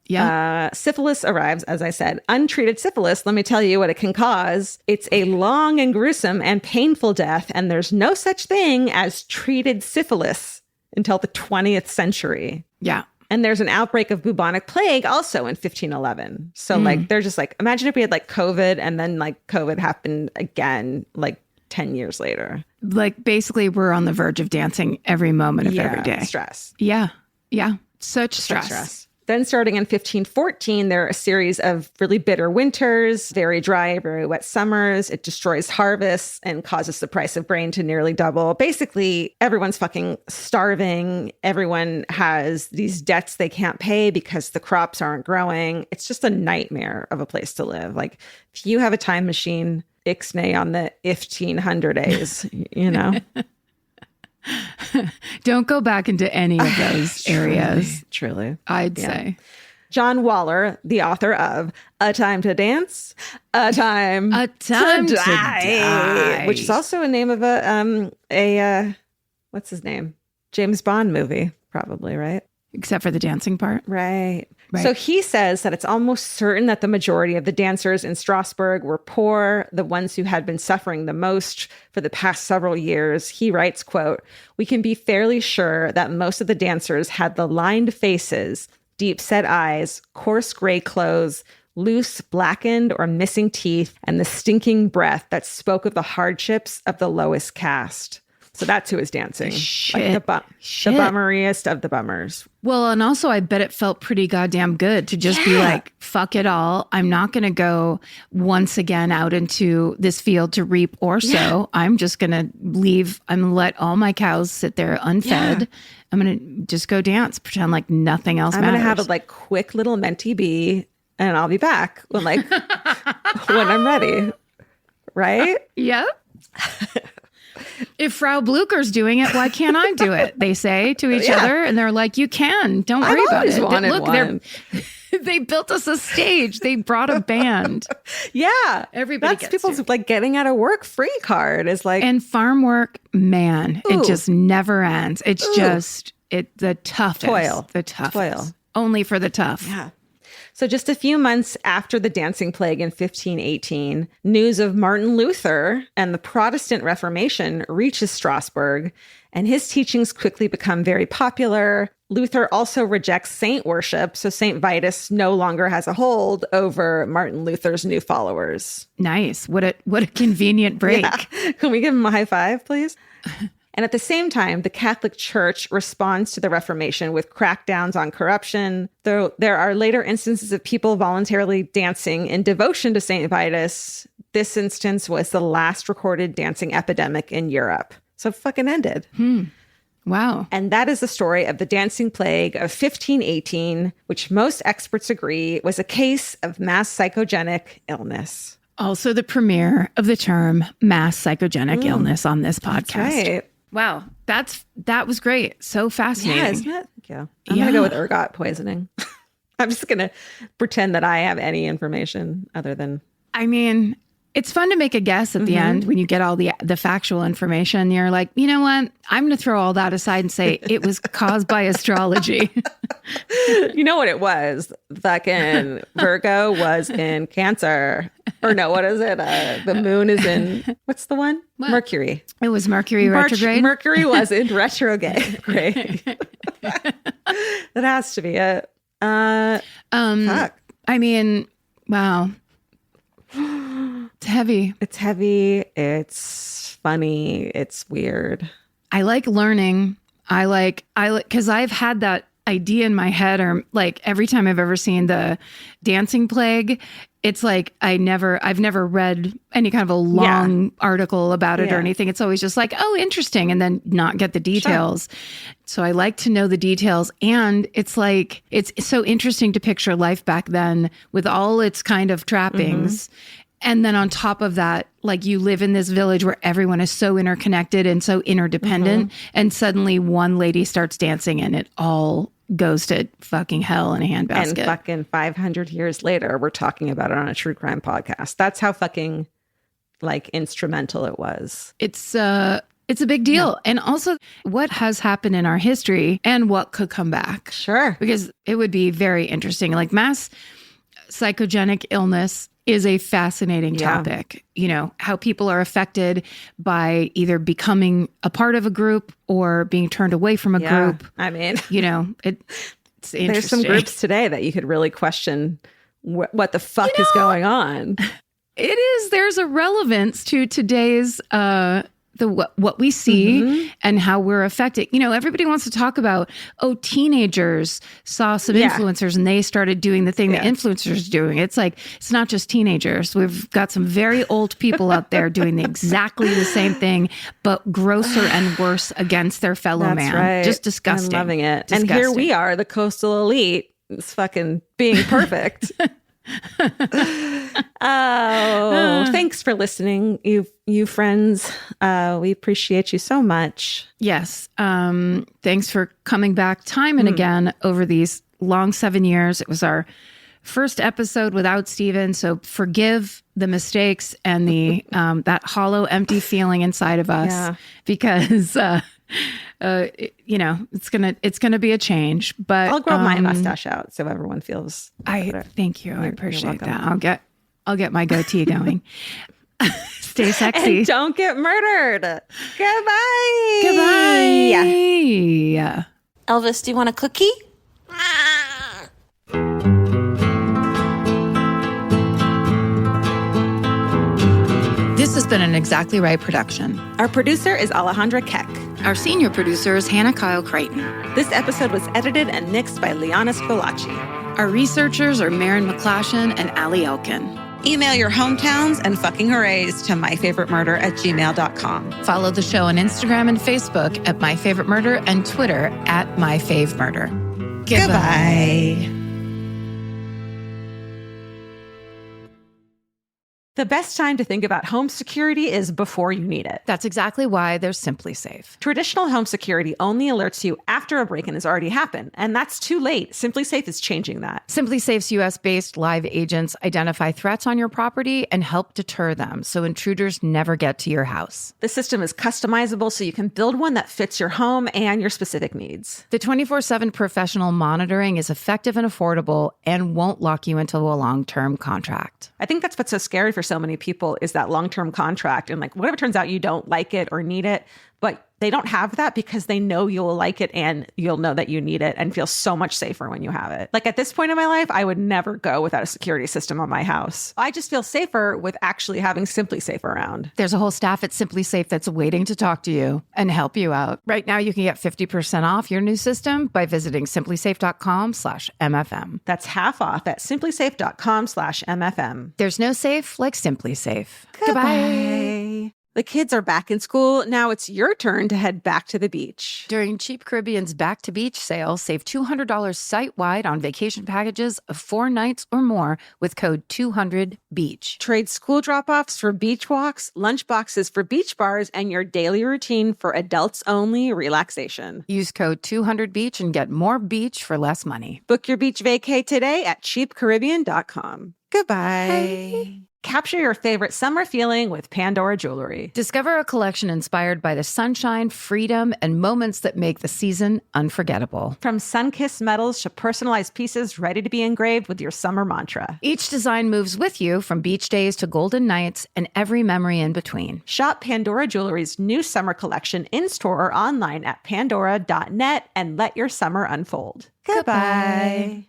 Yeah. Syphilis arrives, as I said. Untreated syphilis, let me tell you what it can cause. It's a long and gruesome and painful death, and there's no such thing as treated syphilis until the 20th century. Yeah. And there's an outbreak of bubonic plague also in 1511. So like, they're just like, imagine if we had like COVID and then like COVID happened again, like 10 years later. Like basically we're on the verge of dancing every moment of every day. Stress. Yeah. Yeah. Such stress. Then starting in 1514, there are a series of really bitter winters, very dry, very wet summers. It destroys harvests and causes the price of grain to nearly double. Basically, everyone's fucking starving. Everyone has these debts they can't pay because the crops aren't growing. It's just a nightmare of a place to live. Like if you have a time machine, ixnay on the 1500 days, you know? Don't go back into any of those areas. Truly. I'd say. John Waller, the author of A Time to Dance, A Time to Die, which is also a name of a what's his name? James Bond movie, probably, right? Except for the dancing part. Right. So he says that it's almost certain that the majority of the dancers in Strasbourg were poor, the ones who had been suffering the most for the past several years. He writes, quote, "We can be fairly sure that most of the dancers had the lined faces, deep set eyes, coarse gray clothes, loose, blackened or missing teeth, and the stinking breath that spoke of the hardships of the lowest caste." So that's who is dancing. Shit. Like the bummeriest of the bummers. Well, and also I bet it felt pretty goddamn good to just be like, fuck it all. I'm not going to go once again out into this field to reap or sow. I'm just going to leave. I'm going to let all my cows sit there unfed. I'm going to just go dance, pretend like nothing else matters. I'm going to have a like quick little mentee bee and I'll be back when like, when I'm ready. Right? Yep. If Frau Blucher's doing it, why can't I do it? They say to each other, and they're like, "You can. Don't worry about it." Look, they built us a stage. They brought a band. Yeah, everybody. That's people's like getting out of work free card is like, and farm work, man, it just never ends. It's just the toughest toil, the toughest, only for the tough. Yeah. So just a few months after the dancing plague in 1518, news of Martin Luther and the Protestant Reformation reaches Strasbourg, and his teachings quickly become very popular. Luther also rejects saint worship, so Saint Vitus no longer has a hold over Martin Luther's new followers. Nice. What a convenient break. Yeah. Can we give him a high five, please? And at the same time, the Catholic Church responds to the Reformation with crackdowns on corruption. Though there are later instances of people voluntarily dancing in devotion to St. Vitus, this instance was the last recorded dancing epidemic in Europe. So it fucking ended. Wow. And that is the story of the dancing plague of 1518, which most experts agree was a case of mass psychogenic illness. Also the premiere of the term mass psychogenic illness on this podcast. That's right. Wow. That was great. So fascinating. Yeah, isn't it? Thank you. I'm going to go with ergot poisoning. I'm just going to pretend that I have any information other than... I mean, it's fun to make a guess at the end when you get all the factual information. You're like, you know what? I'm going to throw all that aside and say it was caused by astrology. You know what it was? Fucking Virgo was in Cancer. Or no, what is it? The moon is in, what's the one? What? Mercury. It was Mercury retrograde? Mercury was in retrograde. That has to be it. Fuck. I mean, wow. It's heavy. It's heavy. It's funny. It's weird. I like learning. I like, because I've had that idea in my head, or like every time I've ever seen the dancing plague, it's like I've never read any kind of a long article about it or anything. It's always just like, oh, interesting, and then not get the details. Sure. So I like to know the details, and it's like it's so interesting to picture life back then with all its kind of trappings. And then on top of that, like you live in this village where everyone is so interconnected and so interdependent. And suddenly one lady starts dancing and it all goes to fucking hell in a handbasket. And fucking 500 years later, we're talking about it on a true crime podcast. That's how fucking like instrumental it was. It's a big deal. And also what has happened in our history and what could come back. Sure. Because it would be very interesting. Like mass psychogenic illness is a fascinating topic. You know, how people are affected by either becoming a part of a group or being turned away from a group. I mean, you know, it's interesting. There's some groups today that you could really question what the fuck is going on. It is. There's a relevance to today's what we see and how we're affected. You know, everybody wants to talk about, teenagers saw some influencers and they started doing the thing that influencers are doing. It's like, it's not just teenagers. We've got some very old people out there doing exactly the same thing, but grosser and worse against their fellow man. Right. Just disgusting. I'm loving it. Disgusting. And here we are, the coastal elite, is fucking being perfect. Thanks for listening, you friends. We appreciate you so much. Yes. Thanks for coming back time and again over these long 7 years. It was our first episode without Steven, so forgive the mistakes and the that hollow, empty feeling inside of us because you know, it's gonna be a change. But I'll grow my mustache out so everyone feels better. Thank you. I appreciate that. I'll get my goatee going. Stay sexy. And don't get murdered. Goodbye. Goodbye. Elvis, do you want a cookie? This has been an Exactly Right production. Our producer is Alejandra Keck. Our senior producer is Hannah Kyle Creighton. This episode was edited and mixed by Liana Scolacci. Our researchers are Maren McClashen and Ali Elkin. Email your hometowns and fucking hoorays to myfavoritemurder@gmail.com. Follow the show on Instagram and Facebook at My Favorite Murder and Twitter at My Fave Murder. Goodbye. The best time to think about home security is before you need it. That's exactly why there's Simply Safe. Traditional home security only alerts you after a break-in has already happened, and that's too late. Simply Safe is changing that. Simply Safe's US-based live agents identify threats on your property and help deter them so intruders never get to your house. The system is customizable so you can build one that fits your home and your specific needs. The 24/7 professional monitoring is effective and affordable and won't lock you into a long-term contract. I think that's what's so scary for so many people is that long-term contract. And like, whatever turns out you don't like it or need it, but they don't have that because they know you'll like it and you'll know that you need it and feel so much safer when you have it. Like at this point in my life, I would never go without a security system on my house. I just feel safer with actually having Simply Safe around. There's a whole staff at Simply Safe that's waiting to talk to you and help you out. Right now, you can get 50% off your new system by visiting simplysafe.com/MFM. That's half off at simplysafe.com/MFM. There's no safe like Simply Safe. Goodbye. The kids are back in school. Now it's your turn to head back to the beach. During Cheap Caribbean's Back to Beach sale, save $200 site-wide on vacation packages of 4 nights or more with code 200BEACH. Trade school drop-offs for beach walks, lunch boxes for beach bars, and your daily routine for adults-only relaxation. Use code 200BEACH and get more beach for less money. Book your beach vacay today at cheapcaribbean.com. Goodbye. Bye. Capture your favorite summer feeling with Pandora Jewelry. Discover a collection inspired by the sunshine, freedom, and moments that make the season unforgettable. From sun-kissed metals to personalized pieces ready to be engraved with your summer mantra. Each design moves with you from beach days to golden nights and every memory in between. Shop Pandora Jewelry's new summer collection in-store or online at pandora.net and let your summer unfold. Goodbye.